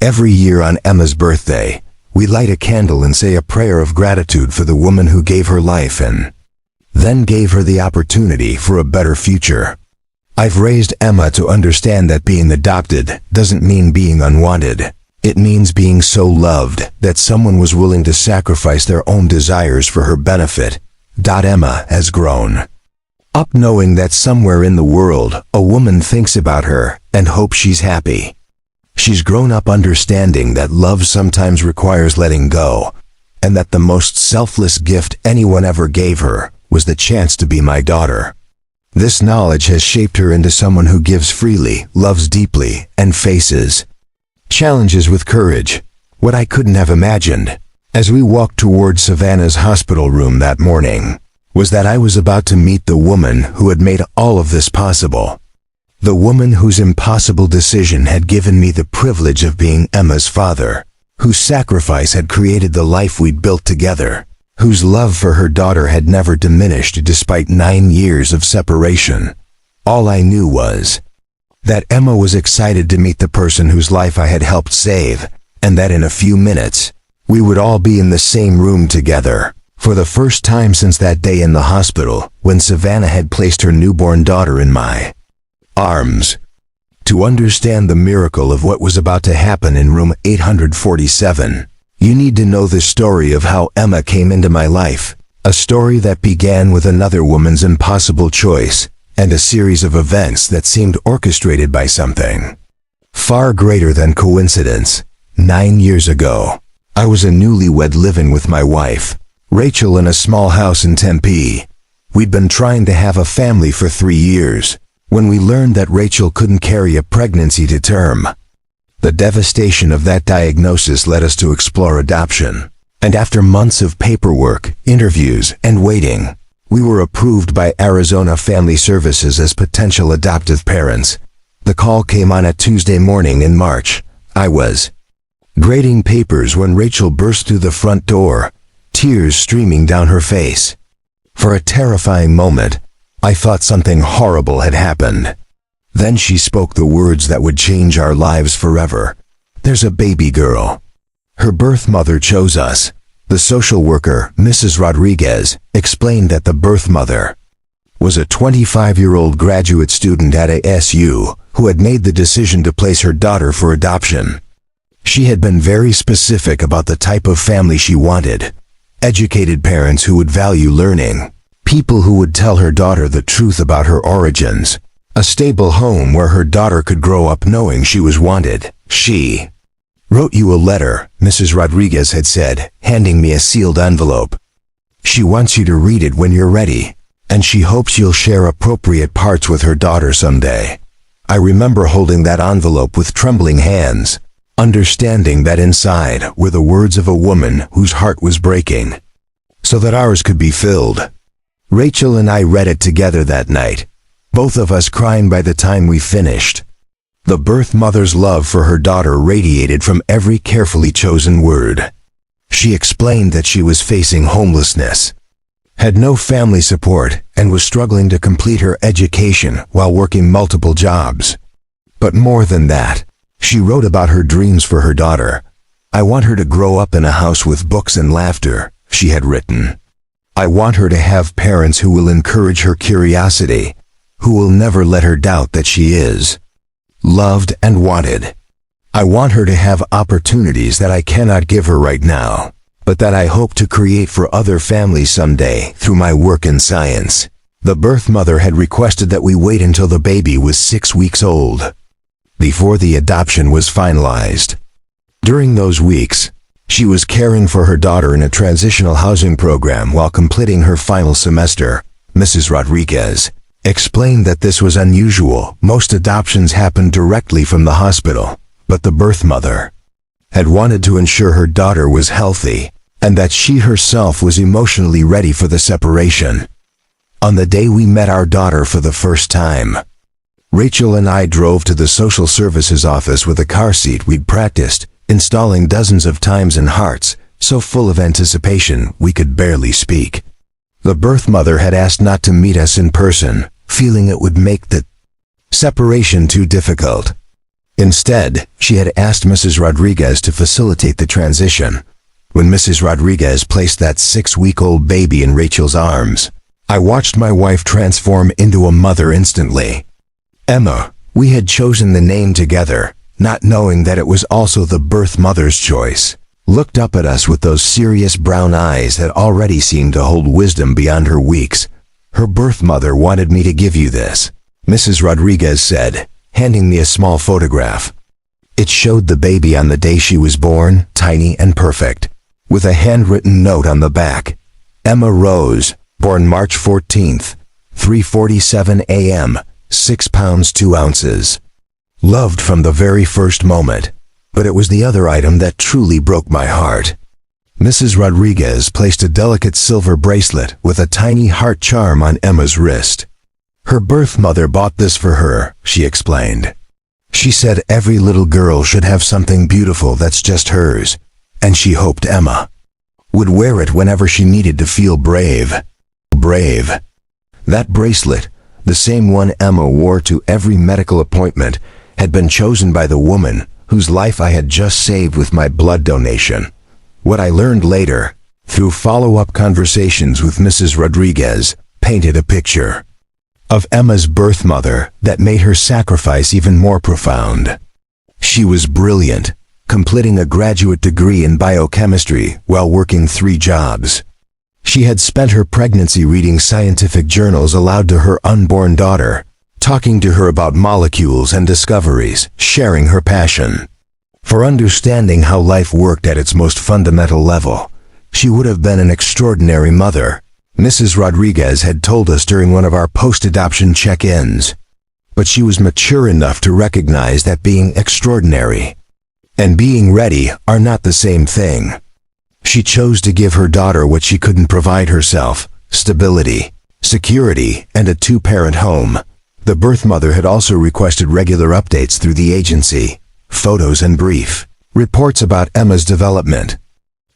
Speaker 1: Every year on Emma's birthday, we light a candle and say a prayer of gratitude for the woman who gave her life and then gave her the opportunity for a better future. I've raised Emma to understand that being adopted doesn't mean being unwanted. It means being so loved that someone was willing to sacrifice their own desires for her benefit. Emma has grown up knowing that somewhere in the world, a woman thinks about her and hopes she's happy. She's grown up understanding that love sometimes requires letting go, and that the most selfless gift anyone ever gave her was the chance to be my daughter. This knowledge has shaped her into someone who gives freely, loves deeply, and faces challenges with courage, what I couldn't have imagined, as we walked toward Savannah's hospital room that morning, was that I was about to meet the woman who had made all of this possible. The woman whose impossible decision had given me the privilege of being Emma's father, whose sacrifice had created the life we'd built together, whose love for her daughter had never diminished despite 9 years of separation. All I knew was that Emma was excited to meet the person whose life I had helped save, and that in a few minutes, we would all be in the same room together, for the first time since that day in the hospital when Savannah had placed her newborn daughter in my arms. To understand the miracle of what was about to happen in room 847, you need to know the story of how Emma came into my life, a story that began with another woman's impossible choice, and a series of events that seemed orchestrated by something far greater than coincidence. 9 years ago, I was a newlywed living with my wife, Rachel, in a small house in Tempe. We'd been trying to have a family for 3 years, when we learned that Rachel couldn't carry a pregnancy to term. The devastation of that diagnosis led us to explore adoption, and after months of paperwork, interviews, and waiting, we were approved by Arizona Family Services as potential adoptive parents. The call came on a Tuesday morning in March. I was grading papers when Rachel burst through the front door, tears streaming down her face. For a terrifying moment, I thought something horrible had happened. Then she spoke the words that would change our lives forever. "There's a baby girl." Her birth mother chose us. The social worker, Mrs. Rodriguez, explained that the birth mother was a 25-year-old graduate student at ASU who had made the decision to place her daughter for adoption. She had been very specific about the type of family she wanted: educated parents who would value learning, people who would tell her daughter the truth about her origins, a stable home where her daughter could grow up knowing she was wanted. "She wrote you a letter," Mrs. Rodriguez had said, handing me a sealed envelope. "She wants you to read it when you're ready, and she hopes you'll share appropriate parts with her daughter someday." I remember holding that envelope with trembling hands, understanding that inside were the words of a woman whose heart was breaking, so that ours could be filled. Rachel and I read it together that night, both of us crying by the time we finished. The birth mother's love for her daughter radiated from every carefully chosen word. She explained that she was facing homelessness, had no family support, and was struggling to complete her education while working multiple jobs. But more than that, she wrote about her dreams for her daughter. "I want her to grow up in a house with books and laughter," she had written. "I want her to have parents who will encourage her curiosity, who will never let her doubt that she is loved and wanted. I want her to have opportunities that I cannot give her right now, but that I hope to create for other families someday through my work in science." The birth mother had requested that we wait until the baby was 6 weeks old before the adoption was finalized. During those weeks, she was caring for her daughter in a transitional housing program while completing her final semester. Mrs. Rodriguez explained that this was unusual. Most adoptions happened directly from the hospital, but the birth mother had wanted to ensure her daughter was healthy and that she herself was emotionally ready for the separation. On the day we met our daughter for the first time, Rachel and I drove to the social services office with a car seat we'd practiced installing dozens of times in hearts, so full of anticipation we could barely speak. The birth mother had asked not to meet us in person, feeling it would make the separation too difficult. Instead, she had asked Mrs. Rodriguez to facilitate the transition. When Mrs. Rodriguez placed that 6-week-old baby in Rachel's arms, I watched my wife transform into a mother instantly. Emma, we had chosen the name together, not knowing that it was also the birth mother's choice, looked up at us with those serious brown eyes that already seemed to hold wisdom beyond her weeks. "Her birth mother wanted me to give you this," Mrs. Rodriguez said, handing me a small photograph. It showed the baby on the day she was born, tiny and perfect, with a handwritten note on the back. "Emma Rose, born March 14th, 3:47 a.m., 6 pounds 2 ounces. Loved from the very first moment." But it was the other item that truly broke my heart. Mrs. Rodriguez placed a delicate silver bracelet with a tiny heart charm on Emma's wrist. "Her birth mother bought this for her," she explained. "She said every little girl should have something beautiful that's just hers, and she hoped Emma would wear it whenever she needed to feel brave." Brave. That bracelet, the same one Emma wore to every medical appointment, had been chosen by the woman whose life I had just saved with my blood donation. What I learned later, through follow-up conversations with Mrs. Rodriguez, painted a picture of Emma's birth mother that made her sacrifice even more profound. She was brilliant, completing a graduate degree in biochemistry while working 3 jobs. She had spent her pregnancy reading scientific journals aloud to her unborn daughter, talking to her about molecules and discoveries, sharing her passion for understanding how life worked at its most fundamental level. She would have been an extraordinary mother, Mrs. Rodriguez had told us during one of our post-adoption check-ins. But she was mature enough to recognize that being extraordinary and being ready are not the same thing. She chose to give her daughter what she couldn't provide herself: stability, security, and a 2-parent home. The birth mother had also requested regular updates through the agency, photos and brief Reports about Emma's development.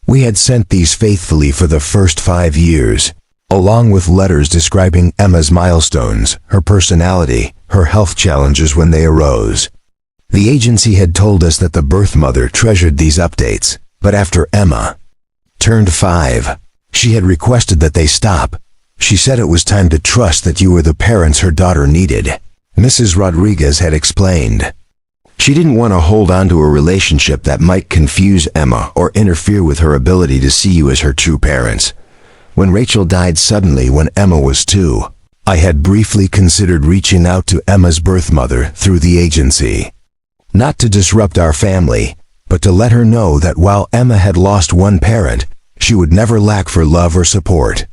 Speaker 1: We had sent these faithfully for the first 5 years, along with letters describing Emma's milestones, her personality, her health challenges when they arose. The agency had told us that the birth mother treasured these updates, but after Emma turned 5, she had requested that they stop. She said it was time to trust that you were the parents her daughter needed. Mrs. Rodriguez had explained. She didn't want to hold on to a relationship that might confuse Emma or interfere with her ability to see you as her true parents. When Rachel died suddenly when Emma was 2, I had briefly considered reaching out to Emma's birth mother through the agency. Not to disrupt our family, but to let her know that while Emma had lost one parent, she would never lack for love or support.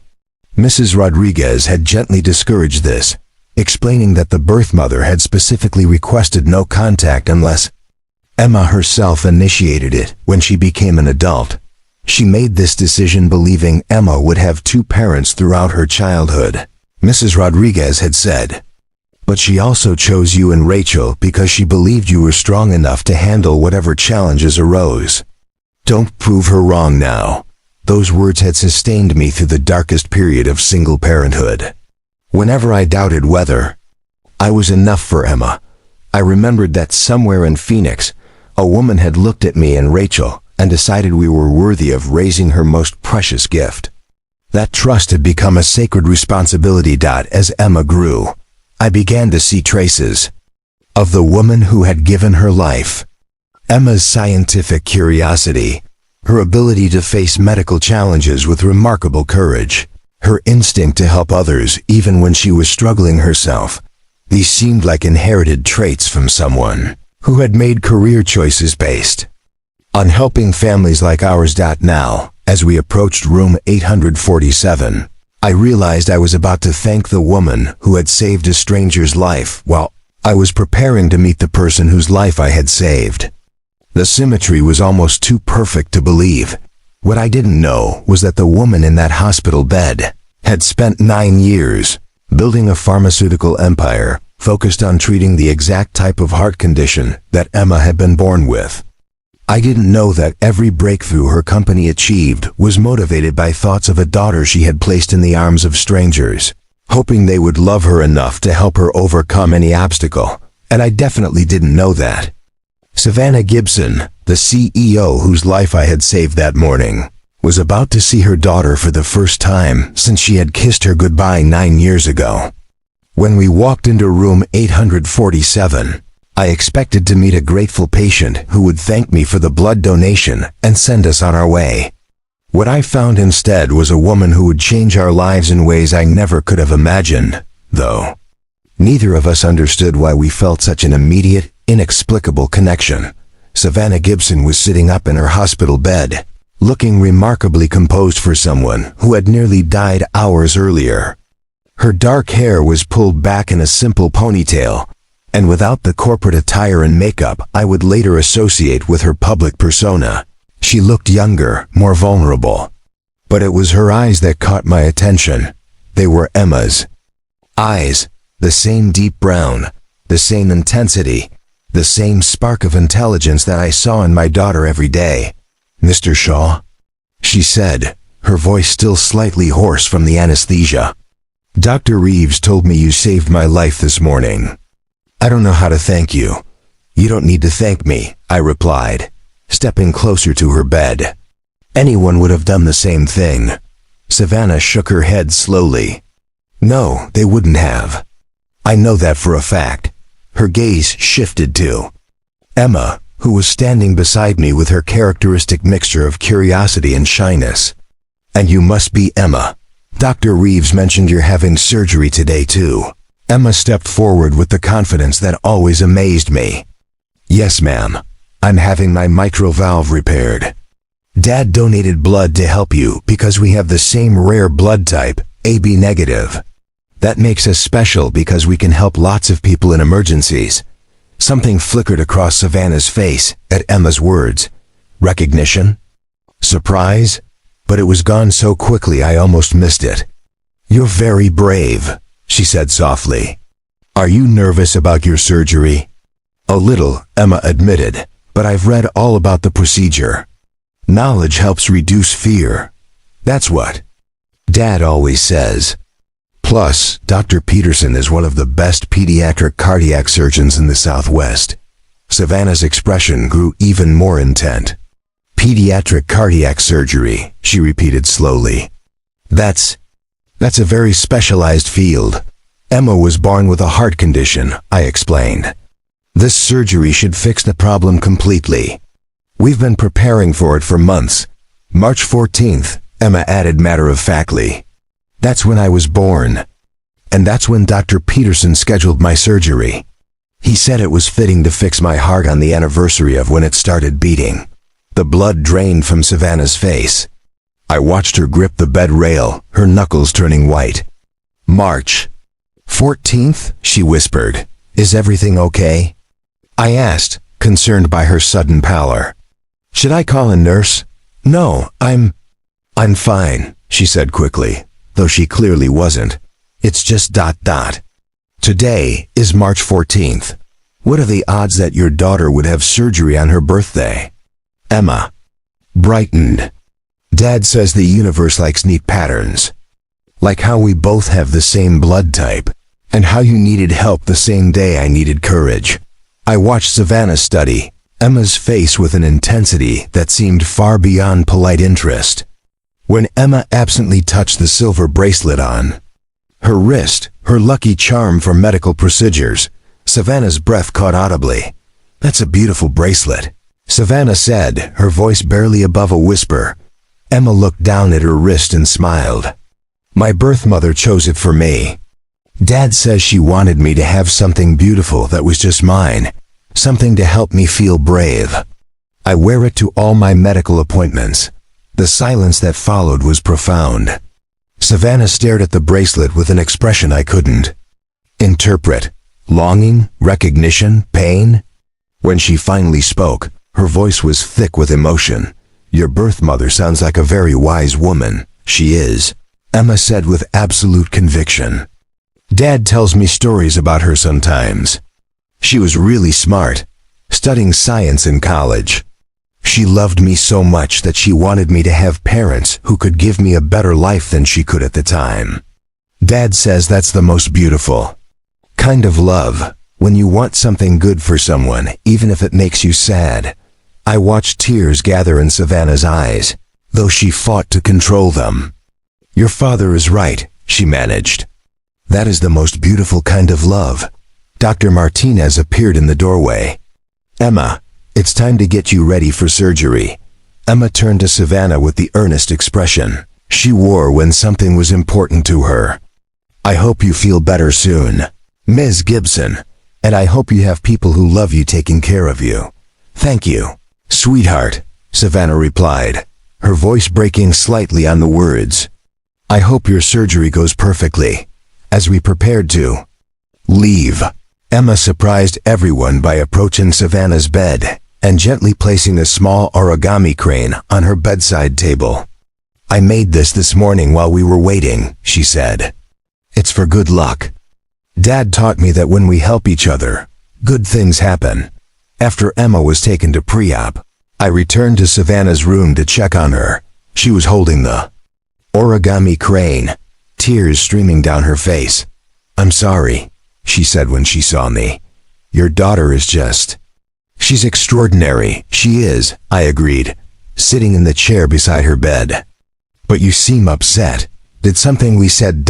Speaker 1: Mrs. Rodriguez had gently discouraged this, explaining that the birth mother had specifically requested no contact unless Emma herself initiated it when she became an adult. She made this decision believing Emma would have 2 parents throughout her childhood, Mrs. Rodriguez had said. But she also chose you and Rachel because she believed you were strong enough to handle whatever challenges arose. Don't prove her wrong now. Those words had sustained me through the darkest period of single parenthood. Whenever I doubted whether I was enough for Emma, I remembered that somewhere in Phoenix, a woman had looked at me and Rachel and decided we were worthy of raising her most precious gift. That trust had become a sacred responsibility. As Emma grew, I began to see traces of the woman who had given her life. Emma's scientific curiosity, her ability to face medical challenges with remarkable courage, her instinct to help others even when she was struggling herself. These seemed like inherited traits from someone who had made career choices based on helping families like ours. Now, as we approached room 847, I realized I was about to thank the woman who had saved a stranger's life while I was preparing to meet the person whose life I had saved. The symmetry was almost too perfect to believe. What I didn't know was that the woman in that hospital bed had spent 9 years building a pharmaceutical empire focused on treating the exact type of heart condition that Emma had been born with. I didn't know that every breakthrough her company achieved was motivated by thoughts of a daughter she had placed in the arms of strangers, hoping they would love her enough to help her overcome any obstacle, and I definitely didn't know that. Savannah Gibson, the CEO whose life I had saved that morning, was about to see her daughter for the first time since she had kissed her goodbye 9 years ago. When we walked into room 847, I expected to meet a grateful patient who would thank me for the blood donation and send us on our way. What I found instead was a woman who would change our lives in ways I never could have imagined, though. Neither of us understood why we felt such an immediate, inexplicable connection. Savannah Gibson was sitting up in her hospital bed, looking remarkably composed for someone who had nearly died hours earlier. Her dark hair was pulled back in a simple ponytail, and without the corporate attire and makeup I would later associate with her public persona. She looked younger, more vulnerable. But it was her eyes that caught my attention. They were Emma's eyes, the same deep brown, the same intensity, the same spark of intelligence that I saw in my daughter every day. "Mr. Shaw," she said, her voice still slightly hoarse from the anesthesia. "Dr. Reeves told me you saved my life this morning. I don't know how to thank you." "You don't need to thank me," I replied, stepping closer to her bed. "Anyone would have done the same thing." Savannah shook her head slowly. "No, they wouldn't have. I know that for a fact." Her gaze shifted to Emma, who was standing beside me with her characteristic mixture of curiosity and shyness. "And you must be Emma. Dr. Reeves mentioned you're having surgery today too." Emma stepped forward with the confidence that always amazed me. "Yes, ma'am. I'm having my mitral valve repaired. Dad donated blood to help you because we have the same rare blood type, AB negative. That makes us special because we can help lots of people in emergencies." Something flickered across Savannah's face at Emma's words. Recognition? Surprise? But it was gone so quickly I almost missed it. "You're very brave," she said softly. "Are you nervous about your surgery?" "A little," Emma admitted, but I've read all about the procedure. Knowledge helps reduce fear. That's what Dad always says. Plus, Dr. Peterson is one of the best pediatric cardiac surgeons in the Southwest. Savannah's expression grew even more intent. Pediatric cardiac surgery, she repeated slowly. That's a very specialized field. Emma was born with a heart condition, I explained. This surgery should fix the problem completely. We've been preparing for it for months. March 14th, Emma added matter-of-factly. That's when I was born. And that's when Dr. Peterson scheduled my surgery. He said it was fitting to fix my heart on the anniversary of when it started beating. The blood drained from Savannah's face. I watched her grip the bed rail, her knuckles turning white. March 14th, she whispered. Is everything okay? I asked, concerned by her sudden pallor. Should I call a nurse? No, I'm fine, she said quickly, though she clearly wasn't. It's just ... Today is March 14th. What are the odds that your daughter would have surgery on her birthday? Emma brightened. Dad says the universe likes neat patterns. Like how we both have the same blood type, and how you needed help the same day I needed courage. I watched Savannah study Emma's face with an intensity that seemed far beyond polite interest. When Emma absently touched the silver bracelet on her wrist, her lucky charm for medical procedures, Savannah's breath caught audibly. That's a beautiful bracelet, Savannah said, her voice barely above a whisper. Emma looked down at her wrist and smiled. My birth mother chose it for me. Dad says she wanted me to have something beautiful that was just mine, something to help me feel brave. I wear it to all my medical appointments. The silence that followed was profound. Savannah stared at the bracelet with an expression I couldn't interpret. Longing, recognition, pain. When she finally spoke, her voice was thick with emotion. Your birth mother sounds like a very wise woman. She is, Emma said with absolute conviction. Dad tells me stories about her sometimes. She was really smart, studying science in college. She loved me so much that she wanted me to have parents who could give me a better life than she could at the time. Dad says that's the most beautiful kind of love, when you want something good for someone, even if it makes you sad. I watched tears gather in Savannah's eyes, though she fought to control them. Your father is right, she managed. That is the most beautiful kind of love. Dr. Martinez appeared in the doorway. Emma, it's time to get you ready for surgery. Emma turned to Savannah with the earnest expression she wore when something was important to her. I hope you feel better soon, Ms. Gibson, and I hope you have people who love you taking care of you. Thank you, sweetheart, Savannah replied, her voice breaking slightly on the words. I hope your surgery goes perfectly. As we prepared to leave, Emma surprised everyone by approaching Savannah's bed and gently placing a small origami crane on her bedside table. I made this morning while we were waiting, she said. It's for good luck. Dad taught me that when we help each other, good things happen. After Emma was taken to pre-op, I returned to Savannah's room to check on her. She was holding the origami crane, tears streaming down her face. I'm sorry, she said when she saw me. Your daughter is just... She's extraordinary, she is, I agreed, sitting in the chair beside her bed. But you seem upset. Did something we said ...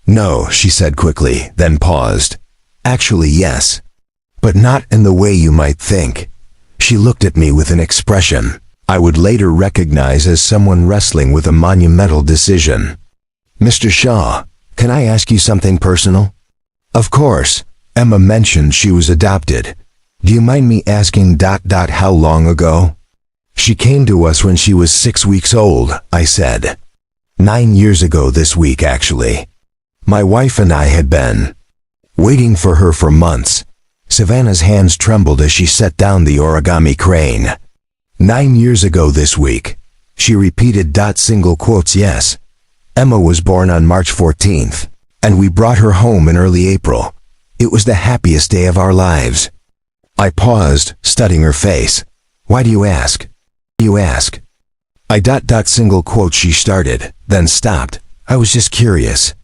Speaker 1: No, she said quickly, then paused. Actually, yes. But not in the way you might think. She looked at me with an expression I would later recognize as someone wrestling with a monumental decision. Mr. Shaw, can I ask you something personal? Of course. Emma mentioned she was adopted. Do you mind me asking ... how long ago? She came to us when she was 6 weeks old, I said. 9 years ago this week, actually. My wife and I had been waiting for her for months. Savannah's hands trembled as she set down the origami crane. 9 years ago this week. She repeated ... single quotes yes. Emma was born on March 14th, and we brought her home in early April. It was the happiest day of our lives. I paused, studying her face. Why do you ask? You ask. I ... single quote she started, then stopped. I was just curious.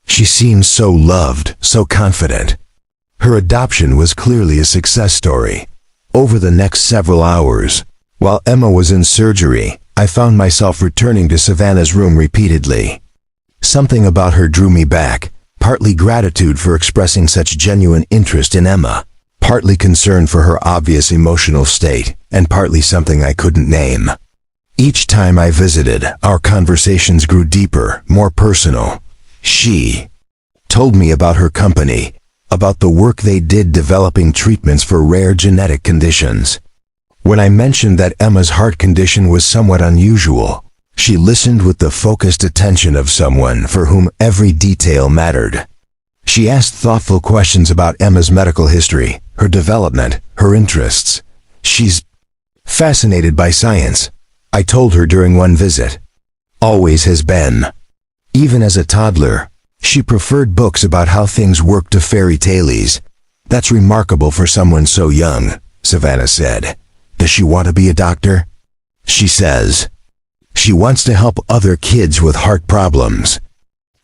Speaker 1: She seemed so loved, so confident. Her adoption was clearly a success story. Over the next several hours, while Emma was in surgery, I found myself returning to Savannah's room repeatedly. Something about her drew me back, partly gratitude for expressing such genuine interest in Emma, partly concern for her obvious emotional state, and partly something I couldn't name. Each time I visited, our conversations grew deeper, more personal. She told me about her company, about the work they did developing treatments for rare genetic conditions. When I mentioned that Emma's heart condition was somewhat unusual, she listened with the focused attention of someone for whom every detail mattered. She asked thoughtful questions about Emma's medical history, her development, her interests. She's fascinated by science, I told her during one visit. Always has been. Even as a toddler, she preferred books about how things work to fairy tales. That's remarkable for someone so young, Savannah said. Does she want to be a doctor? She says she wants to help other kids with heart problems.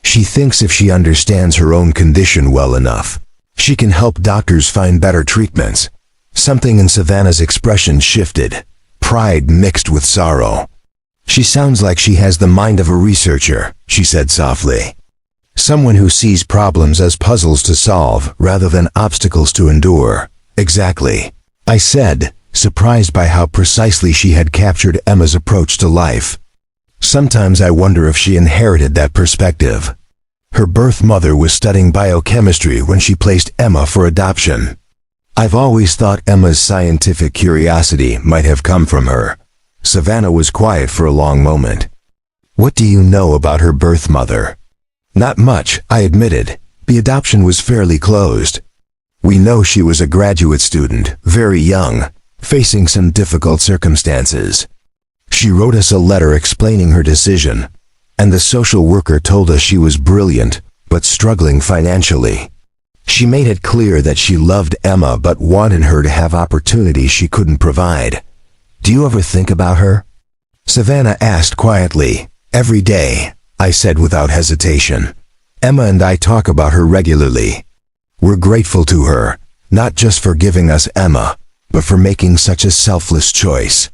Speaker 1: She thinks if she understands her own condition well enough, she can help doctors find better treatments. Something in Savannah's expression shifted, pride mixed with sorrow. She sounds like she has the mind of a researcher, she said softly. Someone who sees problems as puzzles to solve rather than obstacles to endure. Exactly, I said, surprised by how precisely she had captured Emma's approach to life. Sometimes I wonder if she inherited that perspective. Her birth mother was studying biochemistry when she placed Emma for adoption. I've always thought Emma's scientific curiosity might have come from her. Savannah was quiet for a long moment. What do you know about her birth mother? Not much, I admitted. The adoption was fairly closed. We know she was a graduate student, very young, facing some difficult circumstances. She wrote us a letter explaining her decision, and the social worker told us she was brilliant, but struggling financially. She made it clear that she loved Emma but wanted her to have opportunities she couldn't provide. Do you ever think about her? Savannah asked quietly. Every day, I said without hesitation. Emma and I talk about her regularly. We're grateful to her, not just for giving us Emma, but for making such a selfless choice.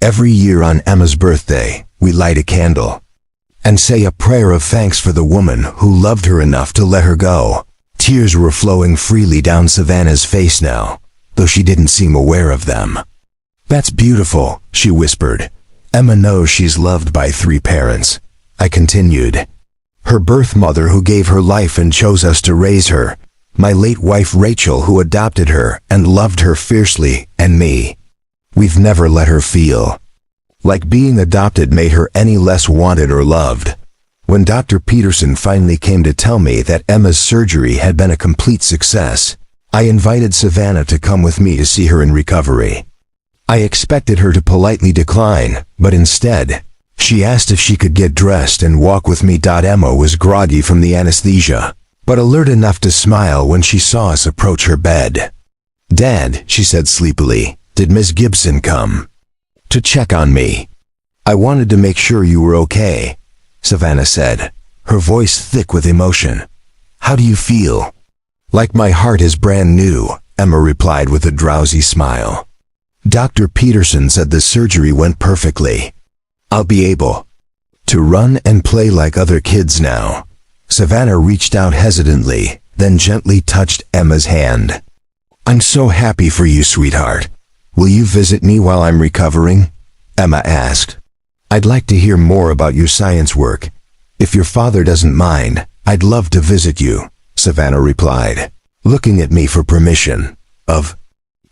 Speaker 1: Every year on Emma's birthday, we light a candle and say a prayer of thanks for the woman who loved her enough to let her go. Tears were flowing freely down Savannah's face now, though she didn't seem aware of them. That's beautiful, she whispered. Emma knows she's loved by 3 parents. I continued. Her birth mother who gave her life and chose us to raise her, my late wife Rachel who adopted her and loved her fiercely, and me. We've never let her feel like being adopted made her any less wanted or loved. When Dr. Peterson finally came to tell me that Emma's surgery had been a complete success, I invited Savannah to come with me to see her in recovery. I expected her to politely decline, but instead, she asked if she could get dressed and walk with me. Emma was groggy from the anesthesia, but alert enough to smile when she saw us approach her bed. Dad, she said sleepily, did Miss Gibson come? To check on me. I wanted to make sure you were okay, Savannah said, her voice thick with emotion. How do you feel? Like my heart is brand new, Emma replied with a drowsy smile. Dr. Peterson said the surgery went perfectly. I'll be able to run and play like other kids now. Savannah reached out hesitantly, then gently touched Emma's hand. I'm so happy for you, sweetheart. Will you visit me while I'm recovering? Emma asked. I'd like to hear more about your science work. If your father doesn't mind, I'd love to visit you, Savannah replied, looking at me for permission. Of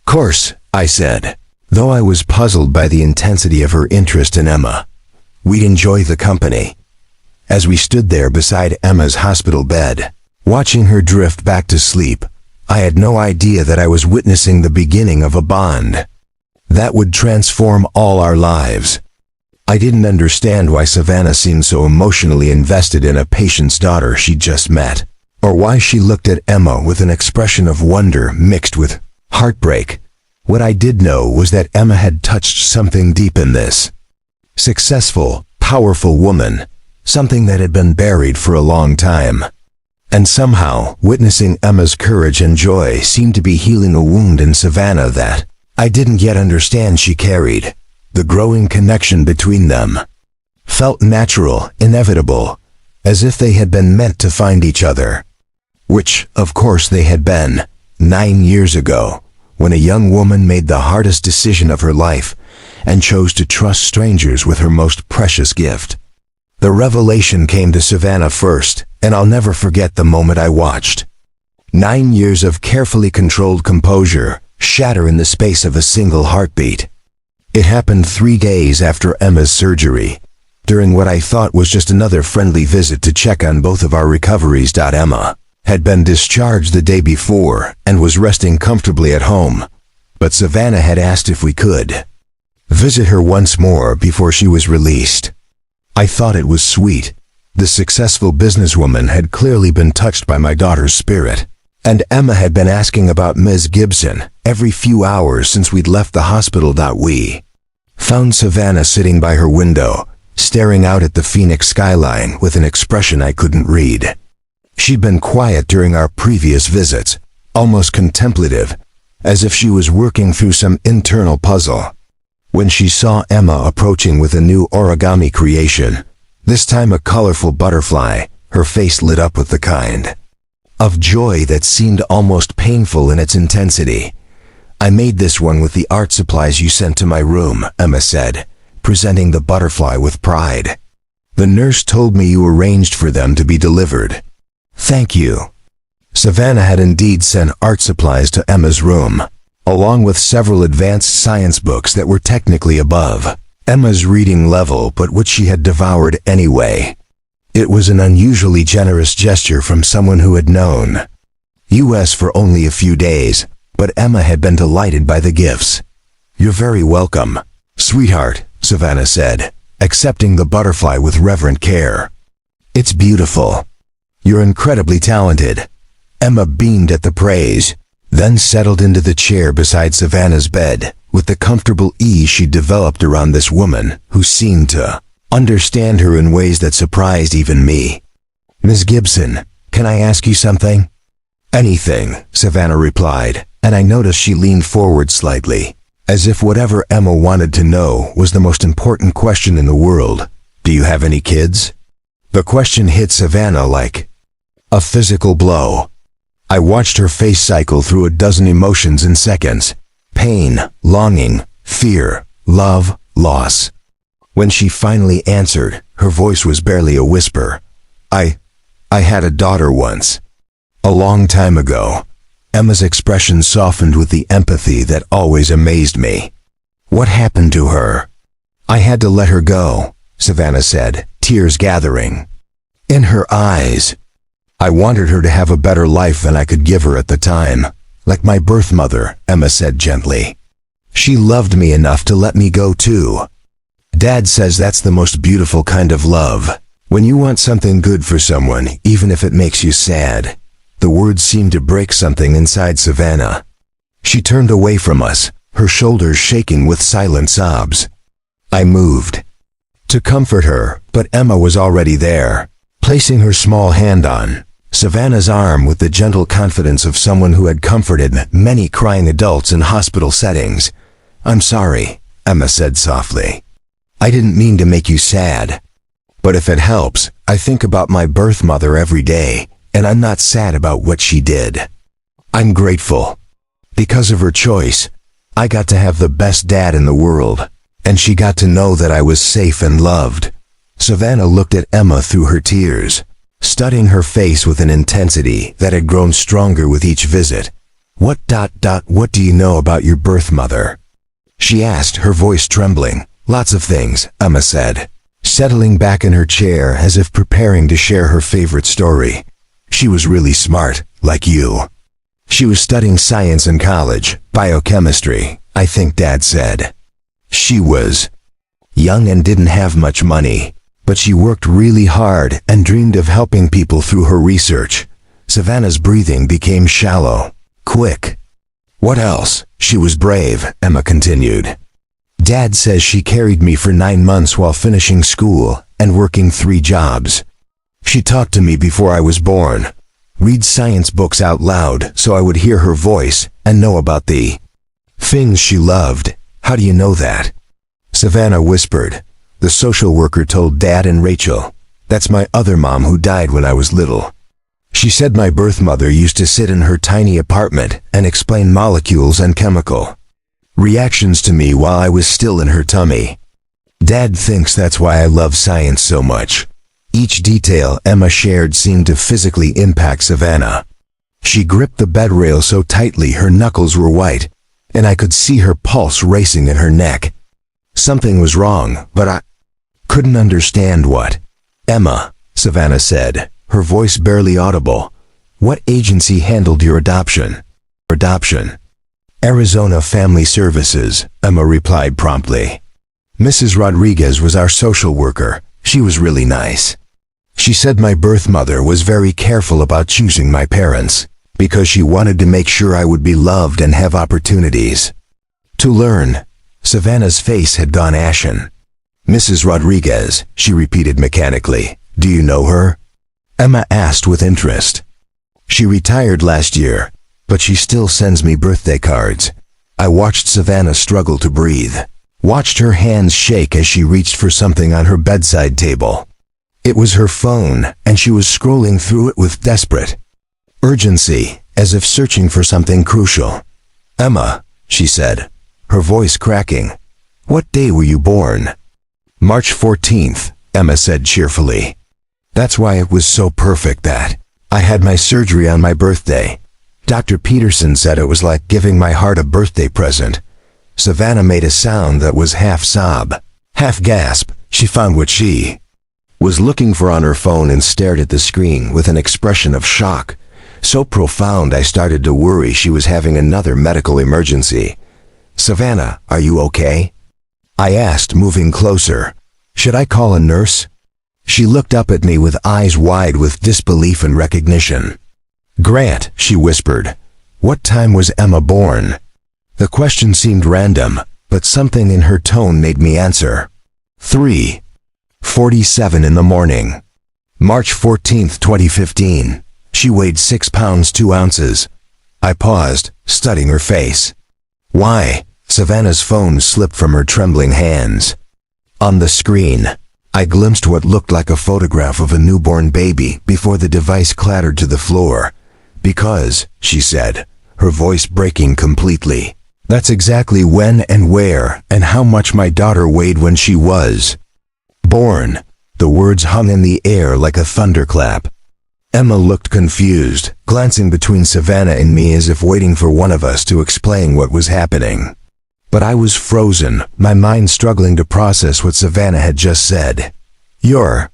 Speaker 1: course, I said, though I was puzzled by the intensity of her interest in Emma. We'd enjoy the company. As we stood there beside Emma's hospital bed, watching her drift back to sleep, I had no idea that I was witnessing the beginning of a bond that would transform all our lives. I didn't understand why Savannah seemed so emotionally invested in a patient's daughter she'd just met, or why she looked at Emma with an expression of wonder mixed with heartbreak. What I did know was that Emma had touched something deep in this successful, powerful woman, something that had been buried for a long time. And somehow, witnessing Emma's courage and joy seemed to be healing a wound in Savannah that I didn't yet understand she carried. The growing connection between them felt natural, inevitable, as if they had been meant to find each other. Which, of course, they had been, 9 years ago, when a young woman made the hardest decision of her life and chose to trust strangers with her most precious gift. The revelation came to Savannah first, and I'll never forget the moment I watched 9 years of carefully controlled composure shatter in the space of a single heartbeat. It happened 3 days after Emma's surgery, during what I thought was just another friendly visit to check on both of our recoveries. Emma had been discharged the day before and was resting comfortably at home, but Savannah had asked if we could visit her once more before she was released. I thought it was sweet. The successful businesswoman had clearly been touched by my daughter's spirit, and Emma had been asking about Ms. Gibson every few hours since we'd left the hospital. We found Savannah sitting by her window, staring out at the Phoenix skyline with an expression I couldn't read. She'd been quiet during our previous visits, almost contemplative, as if she was working through some internal puzzle. When she saw Emma approaching with a new origami creation, this time a colorful butterfly, her face lit up with the kind of joy that seemed almost painful in its intensity. "I made this one with the art supplies you sent to my room," Emma said, presenting the butterfly with pride. "The nurse told me you arranged for them to be delivered." "Thank you." Savannah had indeed sent art supplies to Emma's room, along with several advanced science books that were technically above Emma's reading level, but which she had devoured anyway. It was an unusually generous gesture from someone who had known us for only a few days, but Emma had been delighted by the gifts. "You're very welcome, sweetheart," Savannah said, accepting the butterfly with reverent care. "It's beautiful. You're incredibly talented." Emma beamed at the praise, then settled into the chair beside Savannah's bed, with the comfortable ease she'd developed around this woman who seemed to understand her in ways that surprised even me. "Ms. Gibson, can I ask you something?" "Anything," Savannah replied, and I noticed she leaned forward slightly, as if whatever Emma wanted to know was the most important question in the world. "Do you have any kids?" The question hit Savannah like a physical blow. I watched her face cycle through a dozen emotions in seconds: pain, longing, fear, love, loss. When she finally answered, her voice was barely a whisper. I had a daughter once. A long time ago." Emma's expression softened with the empathy that always amazed me. "What happened to her?" "I had to let her go," Savannah said, tears gathering in her eyes. "I wanted her to have a better life than I could give her at the time. Like my birth mother," Emma said gently. "She loved me enough to let me go too. Dad says that's the most beautiful kind of love. When you want something good for someone, even if it makes you sad." The words seemed to break something inside Savannah. She turned away from us, her shoulders shaking with silent sobs. I moved to comfort her, but Emma was already there, placing her small hand on Savannah's arm with the gentle confidence of someone who had comforted many crying adults in hospital settings. "I'm sorry," Emma said softly. "I didn't mean to make you sad. But if it helps, I think about my birth mother every day, and I'm not sad about what she did. I'm grateful. Because of her choice, I got to have the best dad in the world, and she got to know that I was safe and loved." Savannah looked at Emma through her tears, studying her face with an intensity that had grown stronger with each visit. What do you know about your birth mother?" she asked, her voice trembling. "Lots of things," Emma said, settling back in her chair as if preparing to share her favorite story. "She was really smart, like you. She was studying science in college, biochemistry, I think Dad said. She was young and didn't have much money, but she worked really hard and dreamed of helping people through her research." Savannah's breathing became shallow, quick. What else? She was brave, Emma continued. Dad says she carried me for 9 months while finishing school and working 3 jobs. She talked to me before I was born, read science books out loud so I would hear her voice and know about the things she loved. How do you know that? Savannah whispered. The social worker told Dad and Rachel. That's my other mom who died when I was little. She said my birth mother used to sit in her tiny apartment and explain molecules and chemical reactions to me while I was still in her tummy. Dad thinks that's why I love science so much. Each detail Emma shared seemed to physically impact Savannah. She gripped the bed rail so tightly her knuckles were white, and I could see her pulse racing in her neck. Something was wrong, but I couldn't understand what. Emma, Savannah said, her voice barely audible. What agency handled your adoption? Adoption. Arizona Family Services, Emma replied promptly. Mrs. Rodriguez was our social worker. She was really nice. She said my birth mother was very careful about choosing my parents because she wanted to make sure I would be loved and have opportunities to learn. Savannah's face had gone ashen. Mrs. Rodriguez, she repeated mechanically. Do you know her? Emma asked with interest. She retired last year, but she still sends me birthday cards. I watched Savannah struggle to breathe, watched her hands shake as she reached for something on her bedside table. It was her phone, and she was scrolling through it with desperate urgency, as if searching for something crucial. Emma, she said, her voice cracking. What day were you born? March 14th, Emma said cheerfully. That's why it was so perfect that I had my surgery on my birthday. Dr. Peterson said it was like giving my heart a birthday present. Savannah made a sound that was half sob, half gasp. She found what she was looking for on her phone and stared at the screen with an expression of shock, so profound I started to worry she was having another medical emergency. Savannah, are you okay? I asked, moving closer. Should I call a nurse? She looked up at me with eyes wide with disbelief and recognition. Grant, she whispered. What time was Emma born? The question seemed random, but something in her tone made me answer. 3:47 in the morning. March 14th, 2015. She weighed 6 pounds 2 ounces. I paused, studying her face. Why? Savannah's phone slipped from her trembling hands. On the screen, I glimpsed what looked like a photograph of a newborn baby before the device clattered to the floor. Because, she said, her voice breaking completely. That's exactly when and where and how much my daughter weighed when she was born. The words hung in the air like a thunderclap. Emma looked confused, glancing between Savannah and me as if waiting for one of us to explain what was happening. But I was frozen, my mind struggling to process what Savannah had just said. Your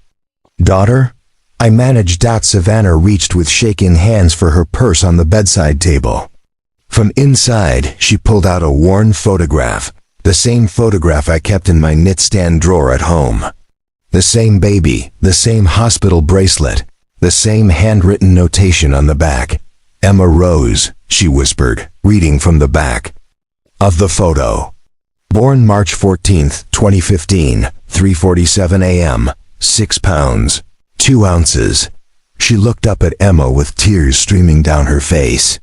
Speaker 1: daughter? I managed. Savannah reached with shaking hands for her purse on the bedside table. From inside, she pulled out a worn photograph, the same photograph I kept in my nightstand drawer at home. The same baby, the same hospital bracelet, the same handwritten notation on the back. Emma Rose, she whispered, reading from the back of the photo. Born March 14th, 2015, 3:47 a.m., 6 pounds, 2 ounces. She looked up at Emma with tears streaming down her face.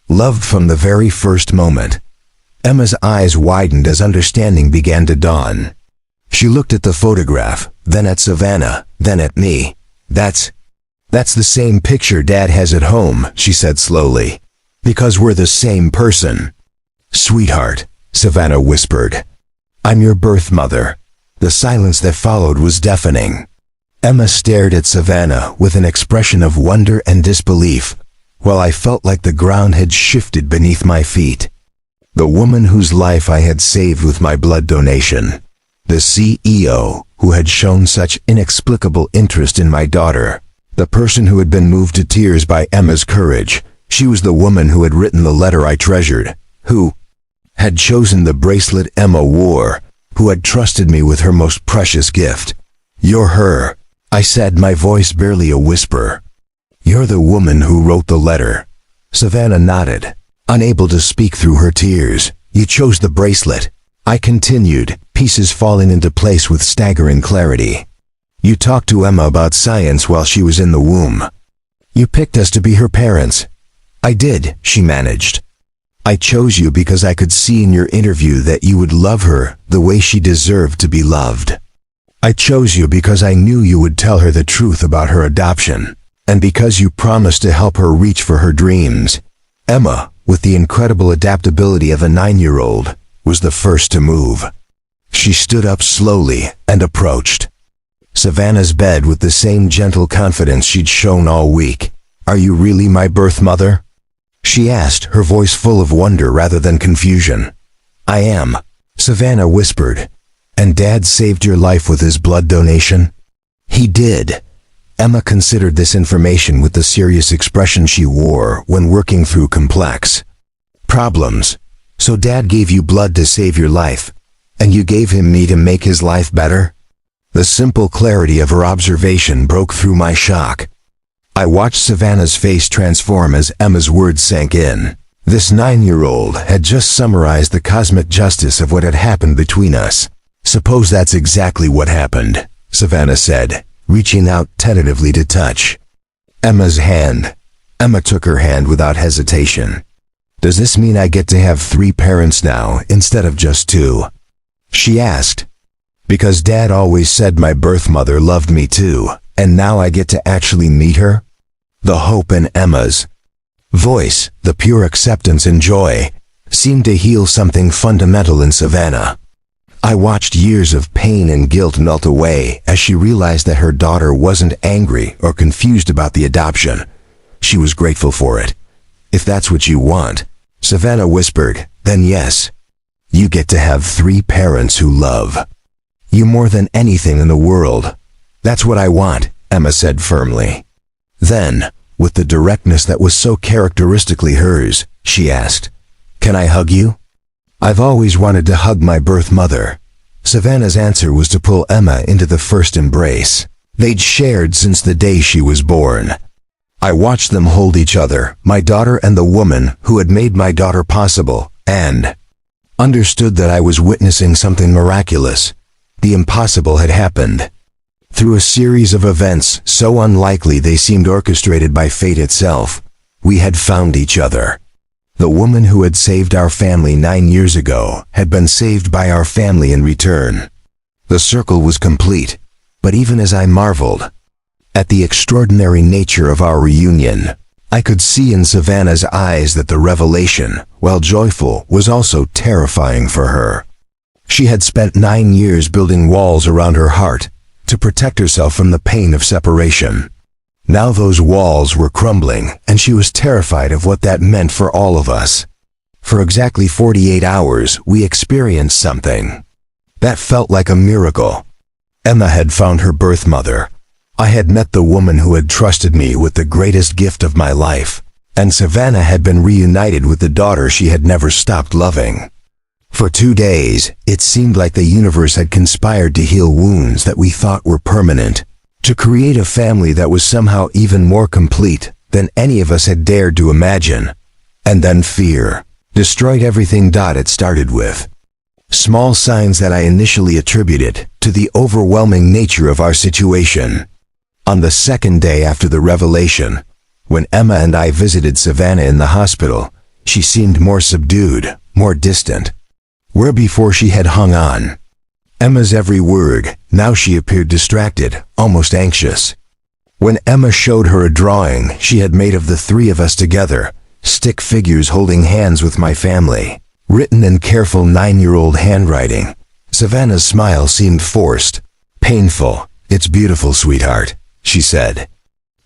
Speaker 1: Loved from the very first moment. Emma's eyes widened as understanding began to dawn. She looked at the photograph, then at Savannah, then at me. That's the same picture Dad has at home, she said slowly. Because we're the same person. Sweetheart, Savannah whispered. I'm your birth mother. The silence that followed was deafening. Emma stared at Savannah with an expression of wonder and disbelief, while I felt like the ground had shifted beneath my feet. The woman whose life I had saved with my blood donation. The CEO who had shown such inexplicable interest in my daughter. The person who had been moved to tears by Emma's courage. She was the woman who had written the letter I treasured, who had chosen the bracelet Emma wore, who had trusted me with her most precious gift. You're her, I said, my voice barely a whisper. You're the woman who wrote the letter. Savannah nodded. Unable to speak through her tears, "You chose the bracelet," I continued, pieces falling into place with staggering clarity. "You talked to Emma about science while she was in the womb. You picked us to be her parents." "I did," she managed. "I chose you because I could see in your interview that you would love her the way she deserved to be loved. I chose you because I knew you would tell her the truth about her adoption, and because you promised to help her reach for her dreams." Emma, with the incredible adaptability of a 9-year-old, was the first to move. She stood up slowly and approached Savannah's bed with the same gentle confidence she'd shown all week. "Are you really my birth mother?" she asked, her voice full of wonder rather than confusion. "I am," Savannah whispered. "And Dad saved your life with his blood donation?" "He did." Emma considered this information with the serious expression she wore when working through complex problems. "So Dad gave you blood to save your life, and you gave him me to make his life better?" The simple clarity of her observation broke through my shock. I watched Savannah's face transform as Emma's words sank in. This 9-year-old had just summarized the cosmic justice of what had happened between us. "Suppose that's exactly what happened," Savannah said, reaching out tentatively to touch Emma's hand. Emma took her hand without hesitation. "Does this mean I get to have 3 parents now instead of just 2? She asked. "Because Dad always said my birth mother loved me too, and now I get to actually meet her?" The hope in Emma's voice, the pure acceptance and joy, seemed to heal something fundamental in Savannah. I watched years of pain and guilt melt away as she realized that her daughter wasn't angry or confused about the adoption. She was grateful for it. "If that's what you want," Savannah whispered, "then yes. You get to have 3 parents who love you more than anything in the world." "That's what I want," Emma said firmly. Then, with the directness that was so characteristically hers, she asked, "Can I hug you?" "I've always wanted to hug my birth mother." Savannah's answer was to pull Emma into the first embrace they'd shared since the day she was born. I watched them hold each other, my daughter and the woman who had made my daughter possible, and understood that I was witnessing something miraculous. The impossible had happened. Through a series of events so unlikely they seemed orchestrated by fate itself, we had found each other. The woman who had saved our family 9 years ago had been saved by our family in return. The circle was complete, but even as I marveled at the extraordinary nature of our reunion, I could see in Savannah's eyes that the revelation, while joyful, was also terrifying for her. She had spent 9 years building walls around her heart to protect herself from the pain of separation. Now those walls were crumbling, and she was terrified of what that meant for all of us. For exactly 48 hours, we experienced something that felt like a miracle. Emma had found her birth mother. I had met the woman who had trusted me with the greatest gift of my life, and Savannah had been reunited with the daughter she had never stopped loving. For 2 days, it seemed like the universe had conspired to heal wounds that we thought were permanent, to create a family that was somehow even more complete than any of us had dared to imagine. And then fear destroyed everything it started with. Small signs that I initially attributed to the overwhelming nature of our situation. On the second day after the revelation, when Emma and I visited Savannah in the hospital, she seemed more subdued, more distant. Where before she had hung on Emma's every word, now she appeared distracted, almost anxious. When Emma showed her a drawing she had made of the 3 of us together, stick figures holding hands with my family, written in careful 9-year-old handwriting, Savannah's smile seemed forced, painful. "It's beautiful, sweetheart," she said.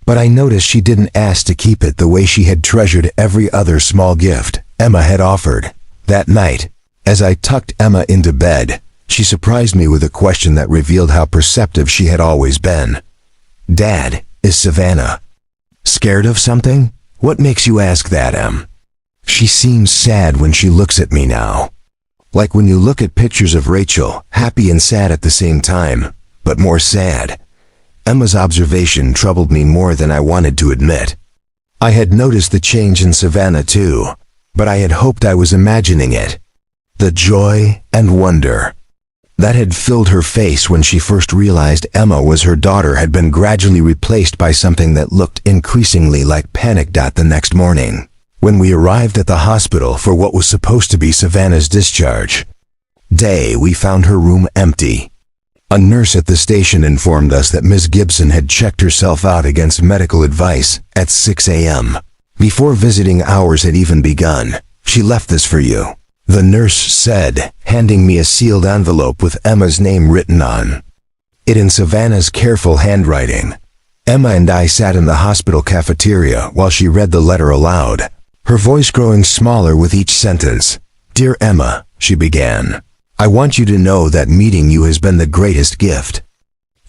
Speaker 1: But I noticed she didn't ask to keep it the way she had treasured every other small gift Emma had offered. That night, as I tucked Emma into bed, she surprised me with a question that revealed how perceptive she had always been. "Dad, is Savannah scared of something? What makes you ask that, Em?" She seems sad when she looks at me now. Like when you look at pictures of Rachel, happy and sad at the same time, but more sad. Emma's observation troubled me more than I wanted to admit. I had noticed the change in Savannah too. but I had hoped I was imagining it. The joy and wonder that had filled her face when she first realized Emma was her daughter had been gradually replaced by something that looked increasingly like panic. The next morning, when we arrived at the hospital for what was supposed to be Savannah's discharge day, we found her room empty. A nurse at the station informed us that Ms. Gibson had checked herself out against medical advice at 6 a.m. Before visiting hours had even begun. "She left this for you," the nurse said, handing me a sealed envelope with Emma's name written on it in Savannah's careful handwriting. Emma and I sat in the hospital cafeteria while she read the letter aloud, her voice growing smaller with each sentence. "Dear Emma," she began, "I want you to know that meeting you has been the greatest gift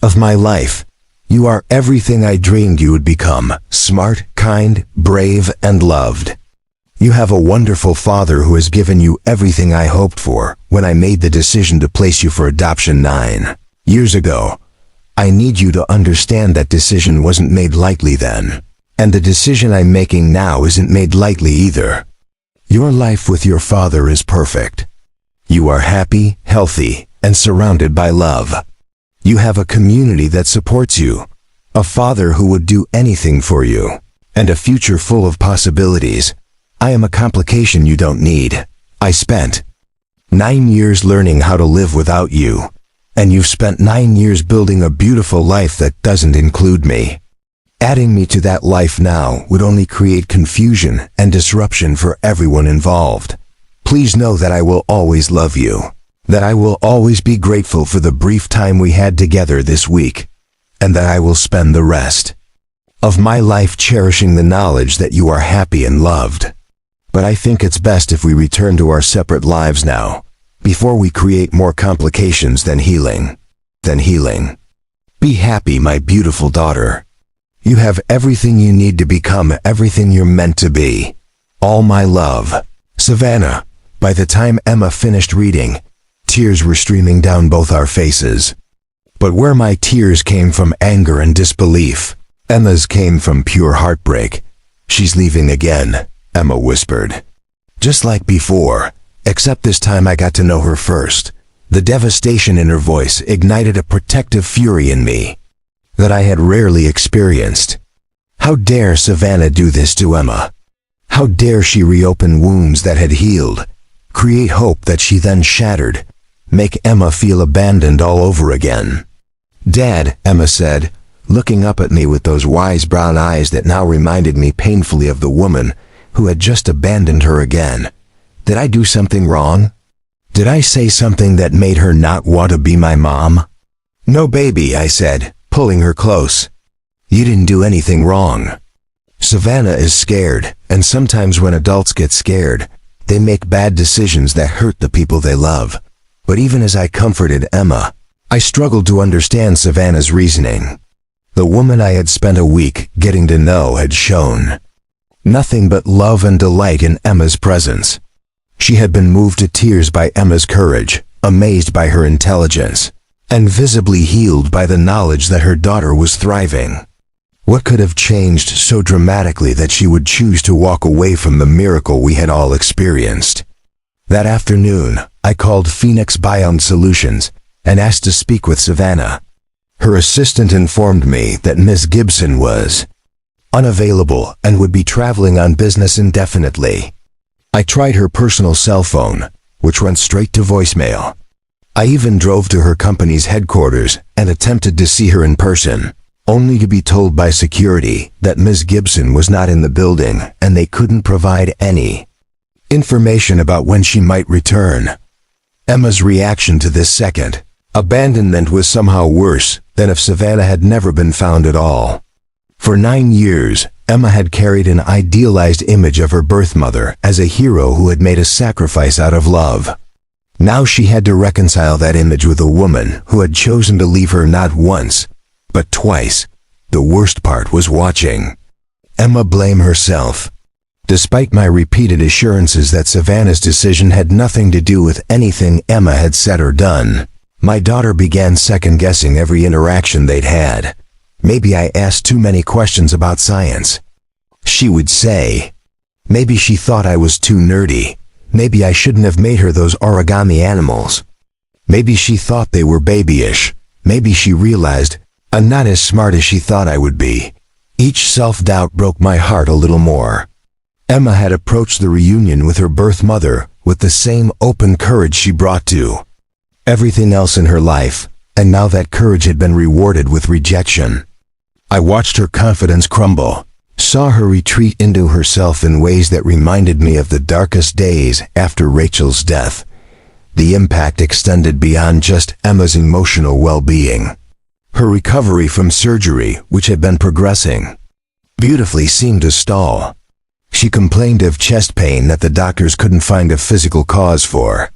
Speaker 1: of my life. You are everything I dreamed you would become: smart, kind, brave, and loved. You have a wonderful father who has given you everything I hoped for when I made the decision to place you for adoption 9 years ago. I need you to understand that decision wasn't made lightly then, and the decision I'm making now isn't made lightly either. Your life with your father is perfect. You are happy, healthy, and surrounded by love. You have a community that supports you, a father who would do anything for you, and a future full of possibilities. I am a complication you don't need. I spent 9 years learning how to live without you, and you've spent 9 years building a beautiful life that doesn't include me. Adding me to that life now would only create confusion and disruption for everyone involved. Please know that I will always love you, that I will always be grateful for the brief time we had together this week, and that I will spend the rest of my life cherishing the knowledge that you are happy and loved. But I think it's best if we return to our separate lives now, before we create more complications than healing. Be happy, my beautiful daughter. You have everything you need to become everything you're meant to be. All my love, Savannah." By the time Emma finished reading, tears were streaming down both our faces. But where my tears came from anger and disbelief, Emma's came from pure heartbreak. "She's leaving again," Emma whispered. "Just like before, except this time I got to know her first." The devastation in her voice ignited a protective fury in me that I had rarely experienced. How dare Savannah do this to Emma? How dare she reopen wounds that had healed, create hope that she then shattered, make Emma feel abandoned all over again? "Dad," Emma said, looking up at me with those wise brown eyes that now reminded me painfully of the woman who had just abandoned her again. "Did I do something wrong? Did I say something that made her not want to be my mom?" "No, baby," I said, pulling her close. "You didn't do anything wrong." Savannah is scared, and sometimes when adults get scared, they make bad decisions that hurt the people they love. But even as I comforted Emma, I struggled to understand Savannah's reasoning. The woman I had spent a week getting to know had shown nothing but love and delight in Emma's presence. She had been moved to tears by Emma's courage, amazed by her intelligence, and visibly healed by the knowledge that her daughter was thriving. What could have changed so dramatically that she would choose to walk away from the miracle we had all experienced? That afternoon, I called Phoenix Biome Solutions and asked to speak with Savannah. Her assistant informed me that Ms. Gibson was unavailable and would be traveling on business indefinitely. I tried her personal cell phone, which went straight to voicemail. I even drove to her company's headquarters and attempted to see her in person, only to be told by security that Ms. Gibson was not in the building and they couldn't provide any information about when she might return. Emma's reaction to this second abandonment was somehow worse than if Savannah had never been found at all. For 9 years, Emma had carried an idealized image of her birth mother as a hero who had made a sacrifice out of love. Now she had to reconcile that image with a woman who had chosen to leave her not once, but twice. The worst part was watching Emma blame herself. Despite my repeated assurances that Savannah's decision had nothing to do with anything Emma had said or done, my daughter began second-guessing every interaction they'd had. Maybe I asked too many questions about science, she would say. Maybe she thought I was too nerdy. Maybe I shouldn't have made her those origami animals. Maybe she thought they were babyish. Maybe she realized I'm not as smart as she thought I would be. Each self-doubt broke my heart a little more. Emma had approached the reunion with her birth mother with the same open courage she brought to everything else in her life, and now that courage had been rewarded with rejection. I watched her confidence crumble, saw her retreat into herself in ways that reminded me of the darkest days after Rachel's death. The impact extended beyond just Emma's emotional well-being. Her recovery from surgery, which had been progressing beautifully, seemed to stall. She complained of chest pain that the doctors couldn't find a physical cause for.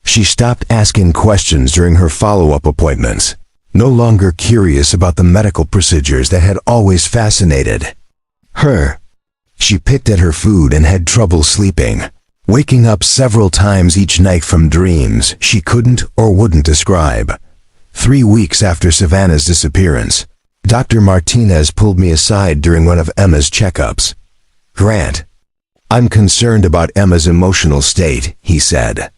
Speaker 1: She stopped asking questions during her follow-up appointments, no longer curious about the medical procedures that had always fascinated her. She picked at her food and had trouble sleeping, waking up several times each night from dreams she couldn't or wouldn't describe. 3 weeks after Savannah's disappearance, Dr. Martinez pulled me aside during one of Emma's checkups. "Grant, I'm concerned about Emma's emotional state," he said.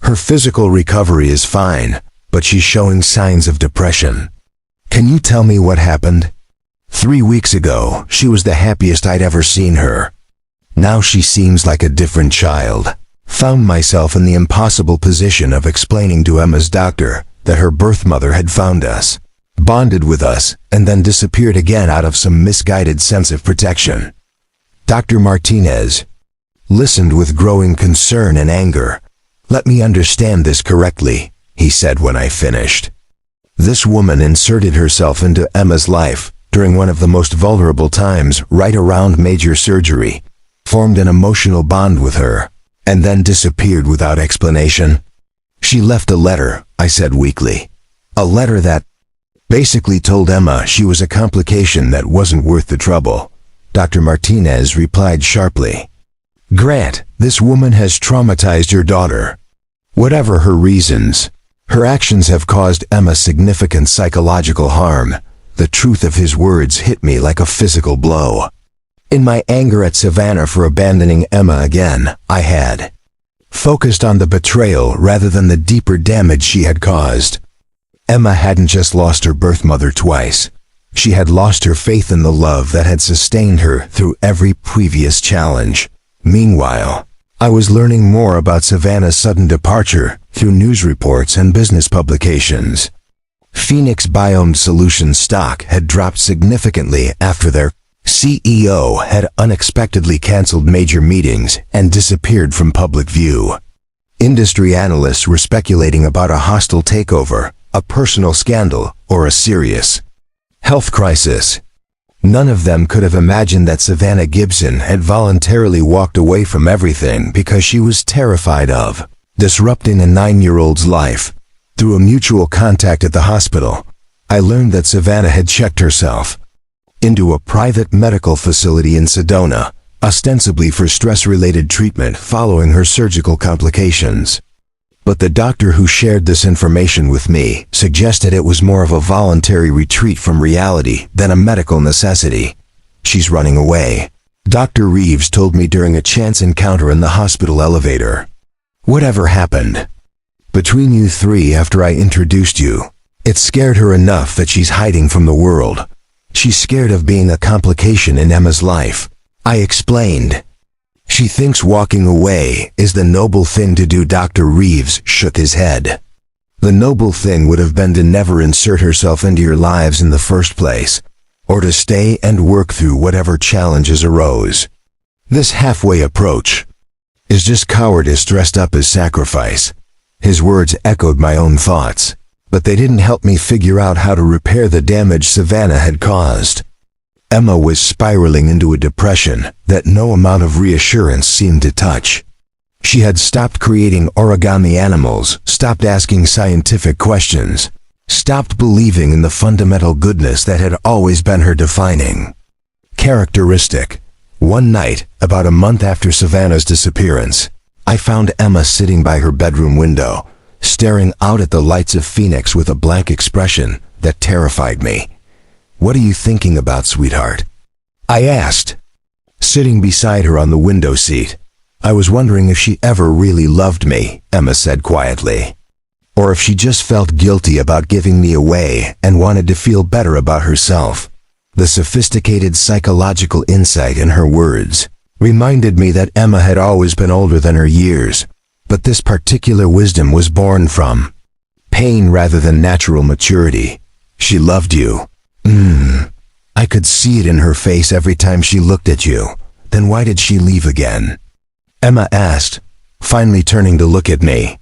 Speaker 1: "Her physical recovery is fine, but she's showing signs of depression. Can you tell me what happened? 3 weeks ago, she was the happiest I'd ever seen her. Now she seems like a different child." Found myself in the impossible position of explaining to Emma's doctor that her birth mother had found us, bonded with us, and then disappeared again out of some misguided sense of protection. Dr. Martinez listened with growing concern and anger. "Let me understand this correctly," he said when I finished. "This woman inserted herself into Emma's life during one of the most vulnerable times right around major surgery, formed an emotional bond with her, and then disappeared without explanation." "She left a letter," I said weakly. "A letter that basically told Emma she was a complication that wasn't worth the trouble." Dr. Martinez replied sharply. "Grant, this woman has traumatized your daughter. Whatever her reasons, her actions have caused Emma significant psychological harm." The truth of his words hit me like a physical blow. In my anger at Savannah for abandoning Emma again, I had focused on the betrayal rather than the deeper damage she had caused. Emma hadn't just lost her birth mother twice. She had lost her faith in the love that had sustained her through every previous challenge. Meanwhile, I was learning more about Savannah's sudden departure through news reports and business publications. Phoenix Biome Solutions stock had dropped significantly after their CEO had unexpectedly canceled major meetings and disappeared from public view. Industry analysts were speculating about a hostile takeover, a personal scandal, or a serious health crisis. None of them could have imagined that Savannah Gibson had voluntarily walked away from everything because she was terrified of disrupting a 9-year-old's life. Through a mutual contact at the hospital, I learned that Savannah had checked herself into a private medical facility in Sedona, ostensibly for stress-related treatment following her surgical complications. But the doctor who shared this information with me suggested it was more of a voluntary retreat from reality than a medical necessity. "She's running away," Dr. Reeves told me during a chance encounter in the hospital elevator. "Whatever happened between you three after I introduced you, it scared her enough that she's hiding from the world. She's scared of being a complication in Emma's life," I explained. "She thinks walking away is the noble thing to do." Dr. Reeves shook his head. "The noble thing would have been to never insert herself into your lives in the first place, or to stay and work through whatever challenges arose. This halfway approach is just cowardice dressed up as sacrifice." His words echoed my own thoughts, but they didn't help me figure out how to repair the damage Savannah had caused. Emma was spiraling into a depression that no amount of reassurance seemed to touch. She had stopped creating origami animals, stopped asking scientific questions, stopped believing in the fundamental goodness that had always been her defining characteristic. One night, about a month after Savannah's disappearance, I found Emma sitting by her bedroom window, staring out at the lights of Phoenix with a blank expression that terrified me. "What are you thinking about, sweetheart?" I asked. sitting beside her on the window seat. I was wondering if she ever really loved me, Emma said quietly. Or if she just felt guilty about giving me away and wanted to feel better about herself. The sophisticated psychological insight in her words reminded me that Emma had always been older than her years, but this particular wisdom was born from pain rather than natural maturity. She loved you. I could see it in her face every time she looked at you. Then why did she leave again? Emma asked, finally turning to look at me.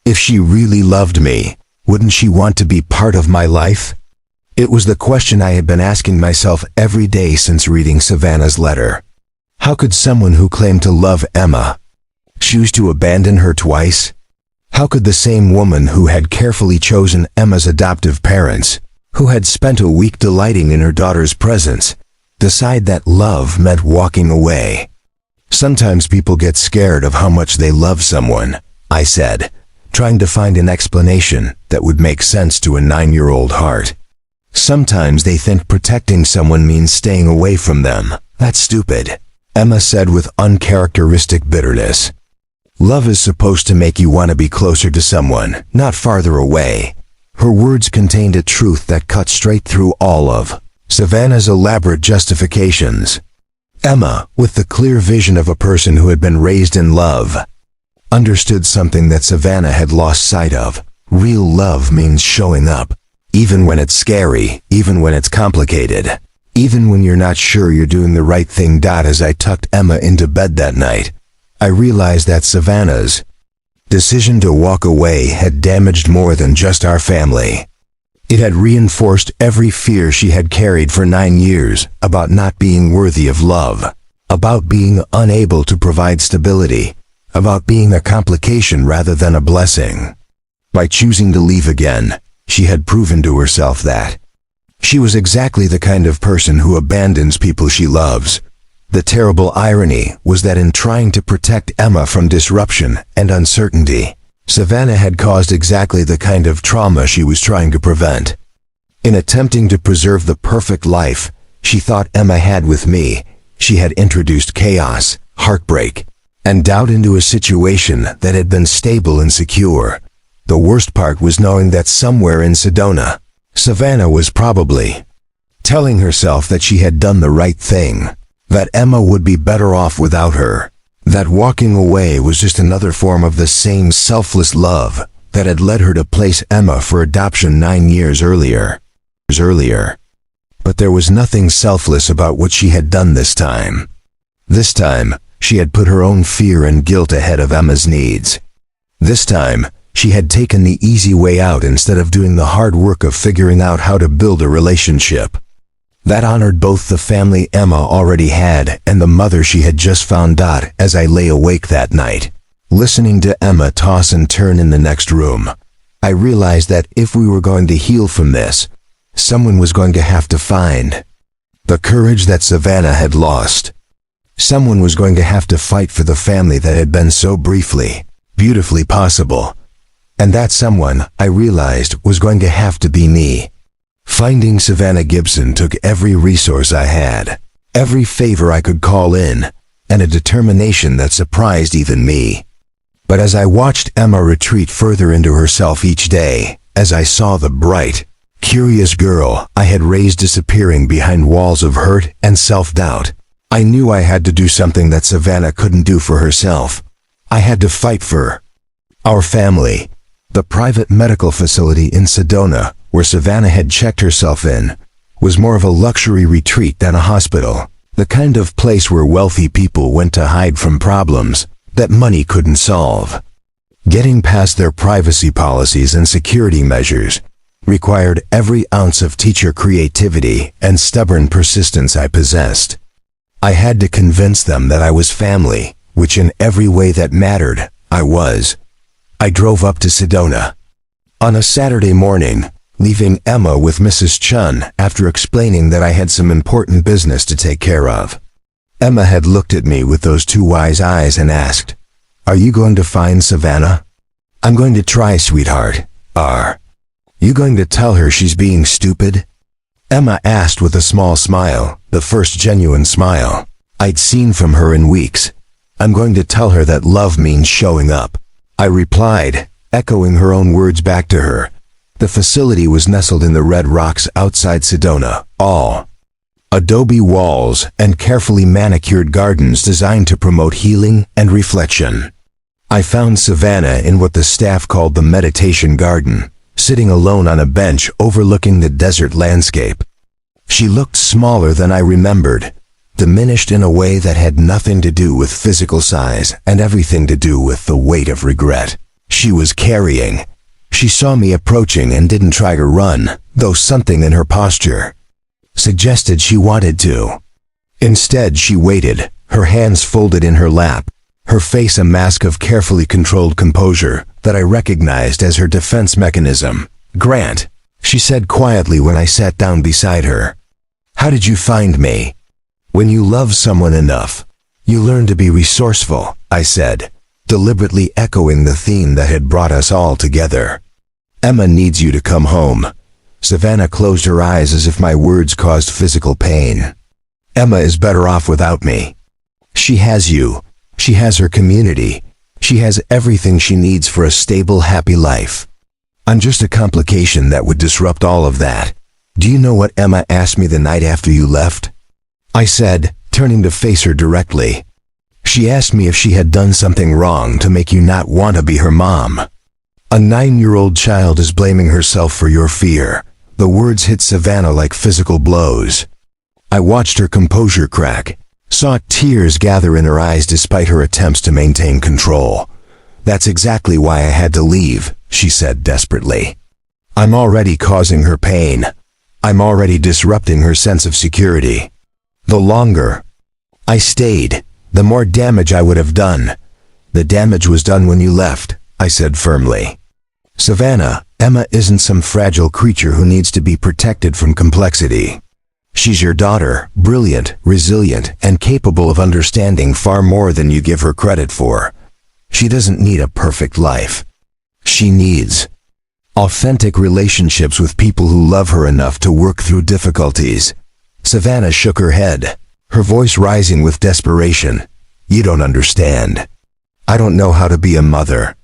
Speaker 1: If she really loved me, wouldn't she want to be part of my life? It was the question I had been asking myself every day since reading Savannah's letter. How could someone who claimed to love Emma choose to abandon her twice? How could the same woman who had carefully chosen Emma's adoptive parents, who had spent a week delighting in her daughter's presence, decide that love meant walking away? Sometimes people get scared of how much they love someone, I said, trying to find an explanation that would make sense to a 9-year-old heart. Sometimes they think protecting someone means staying away from them. That's stupid, Emma said with uncharacteristic bitterness. Love is supposed to make you want to be closer to someone, not farther away. Her words contained a truth that cut straight through all of Savannah's elaborate justifications. Emma, with the clear vision of a person who had been raised in love, understood something that Savannah had lost sight of. Real love means showing up, even when it's scary, even when it's complicated, even when you're not sure you're doing the right thing. As I tucked Emma into bed that night, I realized that Savannah's decision to walk away had damaged more than just our family. It had reinforced every fear she had carried for 9 years about not being worthy of love, about being unable to provide stability, about being a complication rather than a blessing. By choosing to leave again, she had proven to herself that she was exactly the kind of person who abandons people she loves. The terrible irony was that in trying to protect Emma from disruption and uncertainty, Savannah had caused exactly the kind of trauma she was trying to prevent. In attempting to preserve the perfect life she thought Emma had with me, she had introduced chaos, heartbreak, and doubt into a situation that had been stable and secure. The worst part was knowing that somewhere in Sedona, Savannah was probably telling herself that she had done the right thing, that Emma would be better off without her, that walking away was just another form of the same selfless love that had led her to place Emma for adoption 9 years earlier. But there was nothing selfless about what she had done this time. This time, she had put her own fear and guilt ahead of Emma's needs. This time, she had taken the easy way out instead of doing the hard work of figuring out how to build a relationship that honored both the family Emma already had and the mother she had just found. As I lay awake that night, listening to Emma toss and turn in the next room, I realized that if we were going to heal from this, someone was going to have to find the courage that Savannah had lost. Someone was going to have to fight for the family that had been so briefly, beautifully possible. And that someone, I realized, was going to have to be me. Finding Savannah Gibson took every resource I had, every favor I could call in, and a determination that surprised even me. But as I watched Emma retreat further into herself each day, as I saw the bright, curious girl I had raised disappearing behind walls of hurt and self-doubt, I knew I had to do something that Savannah couldn't do for herself. I had to fight for our family. The private medical facility in Sedona, where Savannah had checked herself in, was more of a luxury retreat than a hospital, the kind of place where wealthy people went to hide from problems that money couldn't solve. Getting past their privacy policies and security measures required every ounce of teacher creativity and stubborn persistence I possessed. I had to convince them that I was family, which in every way that mattered, I was. I drove up to Sedona on a Saturday morning, leaving Emma with Mrs. Chun after explaining that I had some important business to take care of. Emma had looked at me with those two wise eyes and asked, "Are you going to find Savannah?" "I'm going to try, sweetheart." "Are you going to tell her she's being stupid?" Emma asked with a small smile, the first genuine smile. I'd seen from her in weeks. I'm going to tell her that love means showing up, I replied, echoing her own words back to her. The facility was nestled in the red rocks outside Sedona, all adobe walls and carefully manicured gardens designed to promote healing and reflection. I found Savannah in what the staff called the meditation garden, sitting alone on a bench overlooking the desert landscape. She looked smaller than I remembered, diminished in a way that had nothing to do with physical size and everything to do with the weight of regret she was carrying. She saw me approaching and didn't try to run, though something in her posture suggested she wanted to. Instead, she waited, her hands folded in her lap, her face a mask of carefully controlled composure that I recognized as her defense mechanism. "Grant," she said quietly when I sat down beside her. "How did you find me?" "When you love someone enough, you learn to be resourceful," I said, deliberately echoing the theme that had brought us all together. "Emma needs you to come home." Savannah closed her eyes as if my words caused physical pain. "Emma is better off without me. She has you. She has her community. She has everything she needs for a stable, happy life. I'm just a complication that would disrupt all of that. Do you know what Emma asked me the night after you left?" I said, turning to face her directly. "She asked me if she had done something wrong to make you not want to be her mom. A 9-year-old child is blaming herself for your fear." The words hit Savannah like physical blows. I watched her composure crack, saw tears gather in her eyes despite her attempts to maintain control. "That's exactly why I had to leave," she said desperately. "I'm already causing her pain. I'm already disrupting her sense of security. The longer I stayed, the more damage I would have done." "The damage was done when you left," I said firmly. "Savannah, Emma isn't some fragile creature who needs to be protected from complexity. She's your daughter, brilliant, resilient, and capable of understanding far more than you give her credit for. She doesn't need a perfect life. She needs authentic relationships with people who love her enough to work through difficulties." Savannah shook her head, her voice rising with desperation. "You don't understand. I don't know how to be a mother.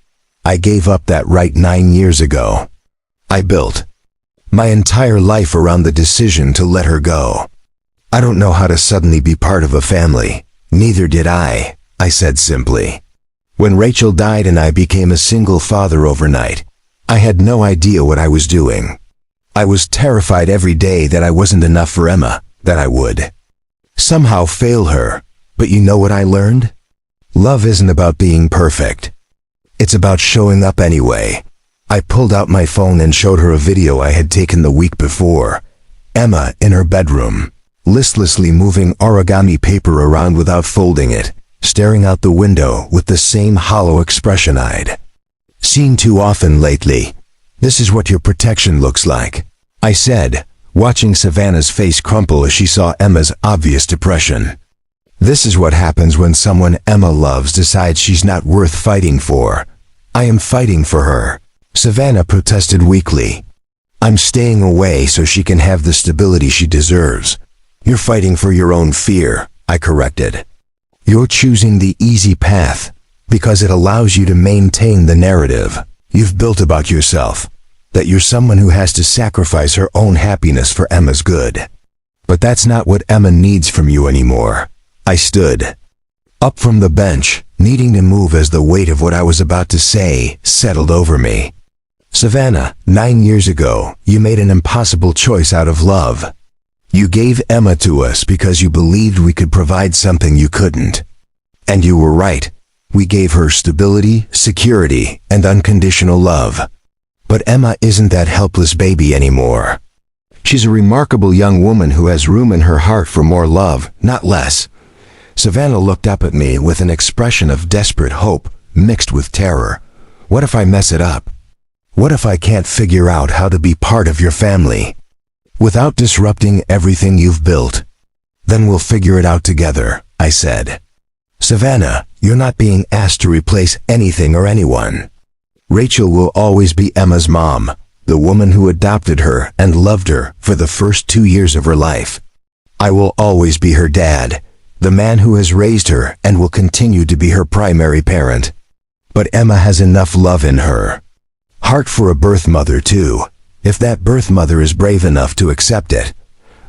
Speaker 1: I gave up that right 9 years ago. I built my entire life around the decision to let her go. I don't know how to suddenly be part of a family. Neither did I said simply. When Rachel died and I became a single father overnight, I had no idea what I was doing. I was terrified every day that I wasn't enough for Emma, that I would somehow fail her. But you know what I learned? Love isn't about being perfect. It's about showing up anyway." I pulled out my phone and showed her a video I had taken the week before. Emma in her bedroom, listlessly moving origami paper around without folding it, staring out the window with the same hollow expression I'd seen too often lately. "This is what your protection looks like," I said, watching Savannah's face crumple as she saw Emma's obvious depression. "This is what happens when someone Emma loves decides she's not worth fighting for. I am fighting for her." Savannah protested weakly. "I'm staying away so she can have the stability she deserves." "You're fighting for your own fear," I corrected. "You're choosing the easy path because it allows you to maintain the narrative you've built about yourself, that you're someone who has to sacrifice her own happiness for Emma's good. But that's not what Emma needs from you anymore." I stood up from the bench, needing to move as the weight of what I was about to say settled over me. "Savannah, 9 years ago, you made an impossible choice out of love. You gave Emma to us because you believed we could provide something you couldn't. And you were right. We gave her stability, security, and unconditional love. But Emma isn't that helpless baby anymore. She's a remarkable young woman who has room in her heart for more love, not less." Savannah looked up at me with an expression of desperate hope mixed with terror. "What if I mess it up? What if I can't figure out how to be part of your family without disrupting everything you've built?" "Then we'll figure it out together," I said. "Savannah, you're not being asked to replace anything or anyone. Rachel will always be Emma's mom, the woman who adopted her and loved her for the first 2 years of her life. I will always be her dad, the man who has raised her and will continue to be her primary parent. But Emma has enough love in her heart for a birth mother too, if that birth mother is brave enough to accept it.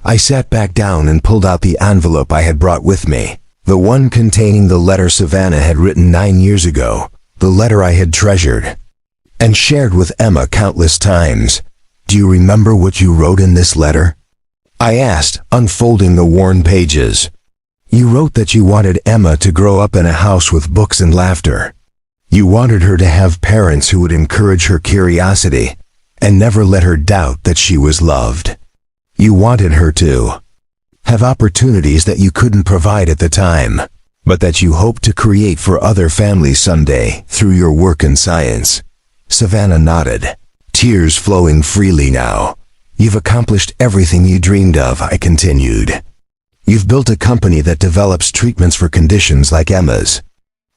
Speaker 1: I sat back down and pulled out the envelope I had brought with me, the one containing the letter Savannah had written 9 years ago, the letter I had treasured and shared with Emma countless times. "Do you remember what you wrote in this letter?" I asked, unfolding the worn pages. "You wrote that you wanted Emma to grow up in a house with books and laughter. You wanted her to have parents who would encourage her curiosity and never let her doubt that she was loved. You wanted her to have opportunities that you couldn't provide at the time, but that you hoped to create for other families someday through your work in science." Savannah nodded, tears flowing freely now. "You've accomplished everything you dreamed of," I continued. "You've built a company that develops treatments for conditions like Emma's.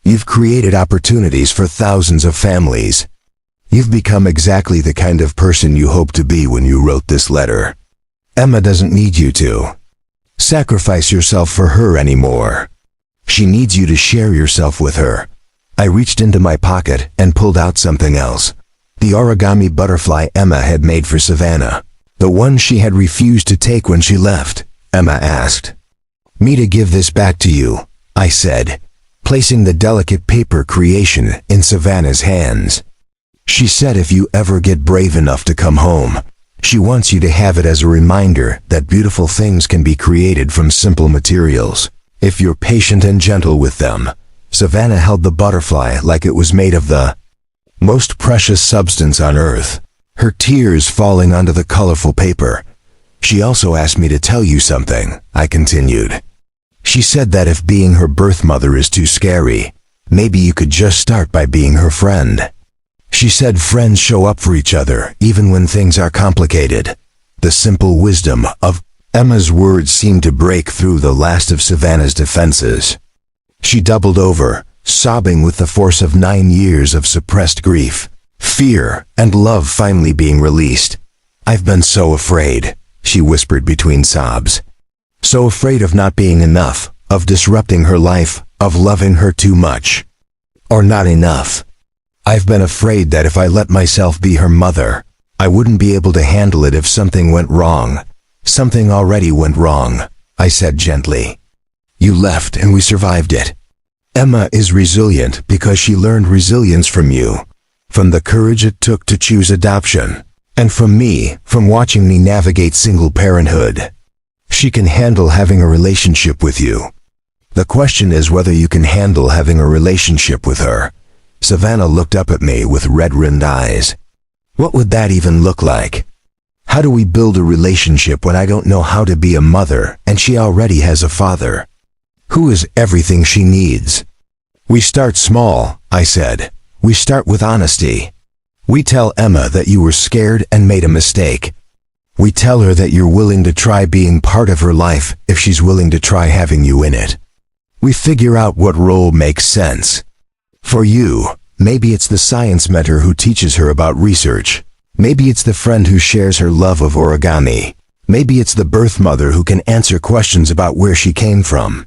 Speaker 1: You've created opportunities for thousands of families. You've become exactly the kind of person you hoped to be when you wrote this letter. Emma doesn't need you to sacrifice yourself for her anymore. She needs you to share yourself with her." I reached into my pocket and pulled out something else. The origami butterfly Emma had made for Savannah. "The one she had refused to take when she left," Emma asked me to give this back to you, I said, placing the delicate paper creation in Savannah's hands. "She said if you ever get brave enough to come home, she wants you to have it as a reminder that beautiful things can be created from simple materials, if you're patient and gentle with them." Savannah held the butterfly like it was made of the most precious substance on earth, her tears falling onto the colorful paper. "She also asked me to tell you something," I continued. "She said that if being her birth mother is too scary, maybe you could just start by being her friend. She said friends show up for each other even when things are complicated." The simple wisdom of Emma's words seemed to break through the last of Savannah's defenses. She doubled over, sobbing with the force of 9 years of suppressed grief, fear, and love finally being released. "I've been so afraid," she whispered between sobs. "So afraid of not being enough, of disrupting her life, of loving her too much, or not enough. I've been afraid that if I let myself be her mother, I wouldn't be able to handle it if something went wrong. Something already went wrong," I said gently. "You left and we survived it. Emma is resilient because she learned resilience from you, from the courage it took to choose adoption, and from me, from watching me navigate single parenthood. She can handle having a relationship with you. The question is whether you can handle having a relationship with her." Savannah looked up at me with red-rimmed eyes. "What would that even look like? How do we build a relationship when I don't know how to be a mother and she already has a father who is everything she needs?" "We start small," I said. "We start with honesty. We tell Emma that you were scared and made a mistake. We tell her that you're willing to try being part of her life if she's willing to try having you in it. We figure out what role makes sense. For you, maybe it's the science mentor who teaches her about research. Maybe it's the friend who shares her love of origami. Maybe it's the birth mother who can answer questions about where she came from.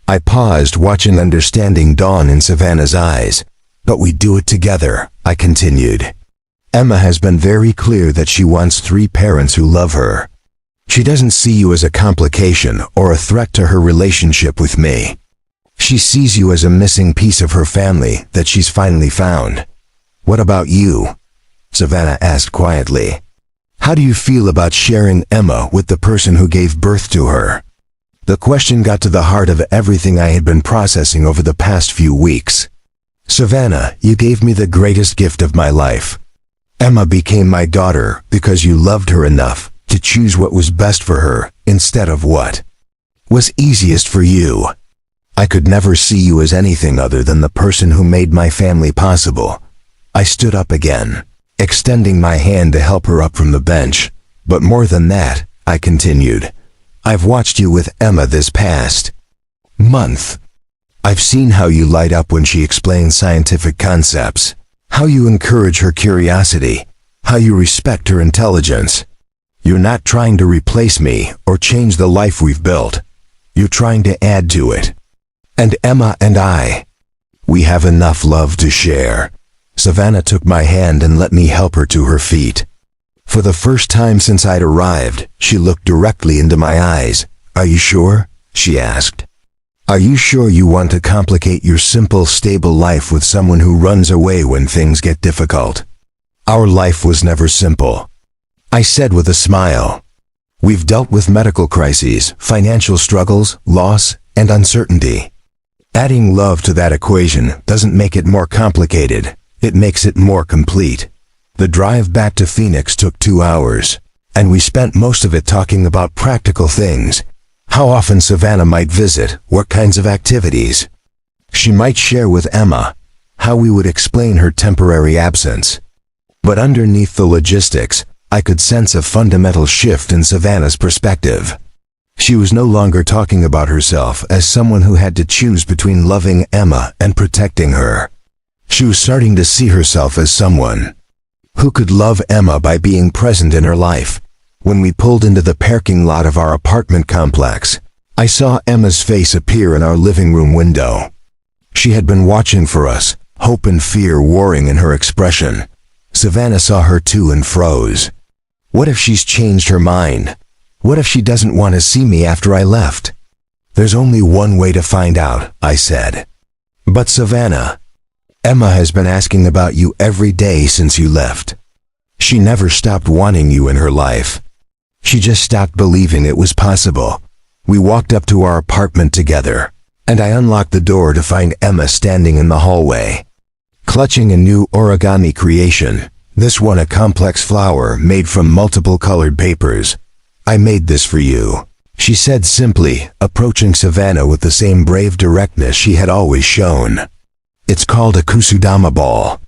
Speaker 1: I paused, watching understanding dawn in Savannah's eyes. "But we do it together," I continued. "Emma has been very clear that she wants 3 parents who love her. She doesn't see you as a complication or a threat to her relationship with me. She sees you as a missing piece of her family that she's finally found." "What about you?" Savannah asked quietly. "How do you feel about sharing Emma with the person who gave birth to her?" The question got to the heart of everything I had been processing over the past few weeks. "Savannah, you gave me the greatest gift of my life. Emma became my daughter because you loved her enough to choose what was best for her instead of what was easiest for you. I could never see you as anything other than the person who made my family possible." I stood up again, extending my hand to help her up from the bench. "But more than that," I continued, "I've watched you with Emma this past month. I've seen how you light up when she explains scientific concepts, how you encourage her curiosity, how you respect her intelligence. You're not trying to replace me or change the life we've built. You're trying to add to it. And Emma and I, we have enough love to share. Savannah took my hand and let me help her to her feet. For the first time since I'd arrived, she looked directly into my eyes. Are you sure? She asked. Are you sure you want to complicate your simple, stable life with someone who runs away when things get difficult? Our life was never simple, I said with a smile. We've dealt with medical crises, financial struggles, loss, and uncertainty. Adding love to that equation doesn't make it more complicated, it makes it more complete. The drive back to Phoenix took 2 hours, and we spent most of it talking about practical things. How often Savannah might visit, what kinds of activities she might share with Emma, how we would explain her temporary absence. But underneath the logistics, I could sense a fundamental shift in Savannah's perspective. She was no longer talking about herself as someone who had to choose between loving Emma and protecting her. She was starting to see herself as someone who could love Emma by being present in her life. When we pulled into the parking lot of our apartment complex, I saw Emma's face appear in our living room window. She had been watching for us, hope and fear warring in her expression. Savannah saw her too and froze. What if she's changed her mind? What if she doesn't want to see me after I left? There's only one way to find out, I said. But Savannah, Emma has been asking about you every day since you left. She never stopped wanting you in her life. She just stopped believing it was possible. We walked up to our apartment together, and I unlocked the door to find Emma standing in the hallway, clutching a new origami creation, this one a complex flower made from multiple colored papers. I made this for you, she said simply, approaching Savannah with the same brave directness she had always shown. It's called a kusudama ball.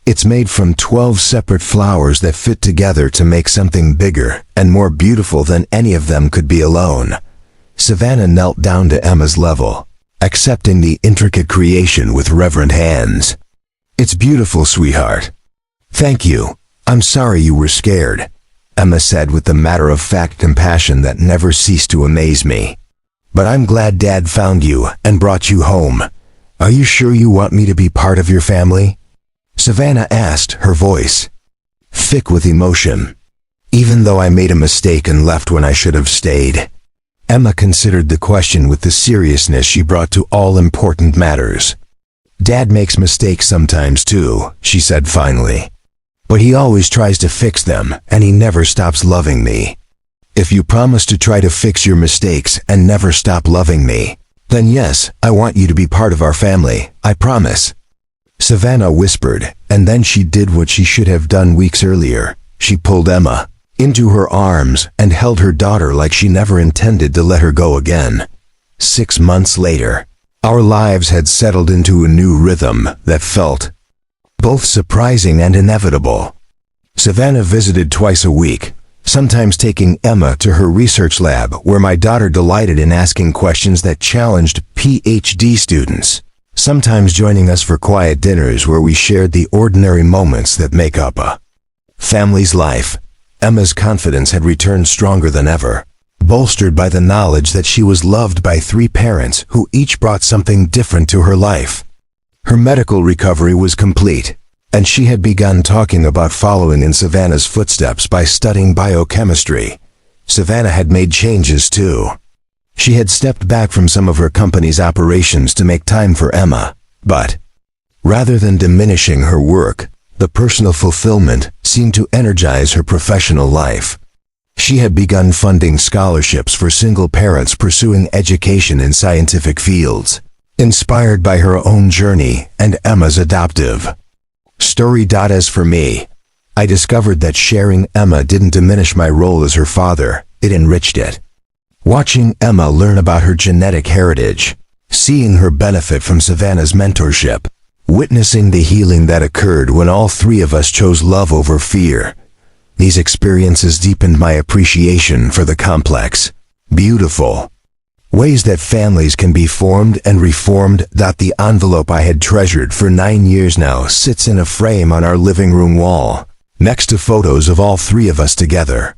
Speaker 1: It's made from 12 separate flowers that fit together to make something bigger and more beautiful than any of them could be alone. Savannah knelt down to Emma's level, accepting the intricate creation with reverent hands. It's beautiful, sweetheart. Thank you. I'm sorry you were scared, Emma said with the matter-of-fact compassion that never ceased to amaze me. But I'm glad Dad found you and brought you home. Are you sure you want me to be part of your family? Savannah asked, her voice thick with emotion. Even though I made a mistake and left when I should have stayed. Emma considered the question with the seriousness she brought to all important matters. Dad makes mistakes sometimes too, she said finally. But he always tries to fix them, and he never stops loving me. If you promise to try to fix your mistakes and never stop loving me, then yes, I want you to be part of our family, I promise. Savannah whispered, and then she did what she should have done weeks earlier. She pulled Emma into her arms and held her daughter like she never intended to let her go again. 6 months later, our lives had settled into a new rhythm that felt both surprising and inevitable. Savannah visited twice a week, sometimes taking Emma to her research lab where my daughter delighted in asking questions that challenged PhD students, sometimes joining us for quiet dinners where we shared the ordinary moments that make up a family's life. Emma's confidence had returned stronger than ever, bolstered by the knowledge that she was loved by 3 parents who each brought something different to her life. Her medical recovery was complete, and she had begun talking about following in Savannah's footsteps by studying biochemistry. Savannah had made changes too. She had stepped back from some of her company's operations to make time for Emma, but rather than diminishing her work, the personal fulfillment seemed to energize her professional life. She had begun funding scholarships for single parents pursuing education in scientific fields, inspired by her own journey and Emma's adoptive story. As for me, I discovered that sharing Emma didn't diminish my role as her father, it enriched it. Watching Emma learn about her genetic heritage, seeing her benefit from Savannah's mentorship, witnessing the healing that occurred when all 3 of us chose love over fear, these experiences deepened my appreciation for the complex, beautiful ways that families can be formed and reformed. The envelope I had treasured for 9 years now sits in a frame on our living room wall, next to photos of all 3 of us together.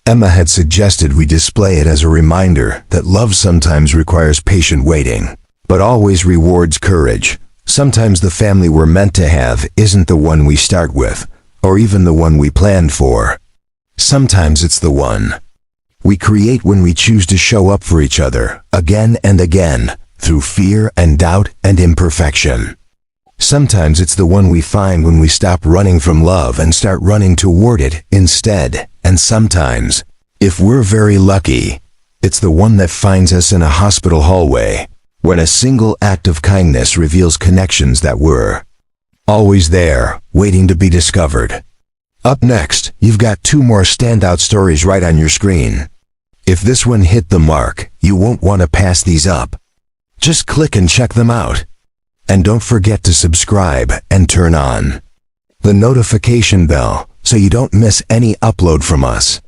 Speaker 1: Emma had suggested we display it as a reminder that love sometimes requires patient waiting, but always rewards courage. Sometimes the family we're meant to have isn't the one we start with, or even the one we planned for. Sometimes it's the one we create when we choose to show up for each other, again and again, through fear and doubt and imperfection. Sometimes it's the one we find when we stop running from love and start running toward it instead. And sometimes, if we're very lucky, it's the one that finds us in a hospital hallway, when a single act of kindness reveals connections that were always there, waiting to be discovered. Up next, you've got 2 more standout stories right on your screen. If this one hit the mark, you won't want to pass these up. Just click and check them out. And don't forget to subscribe and turn on the notification bell so you don't miss any upload from us.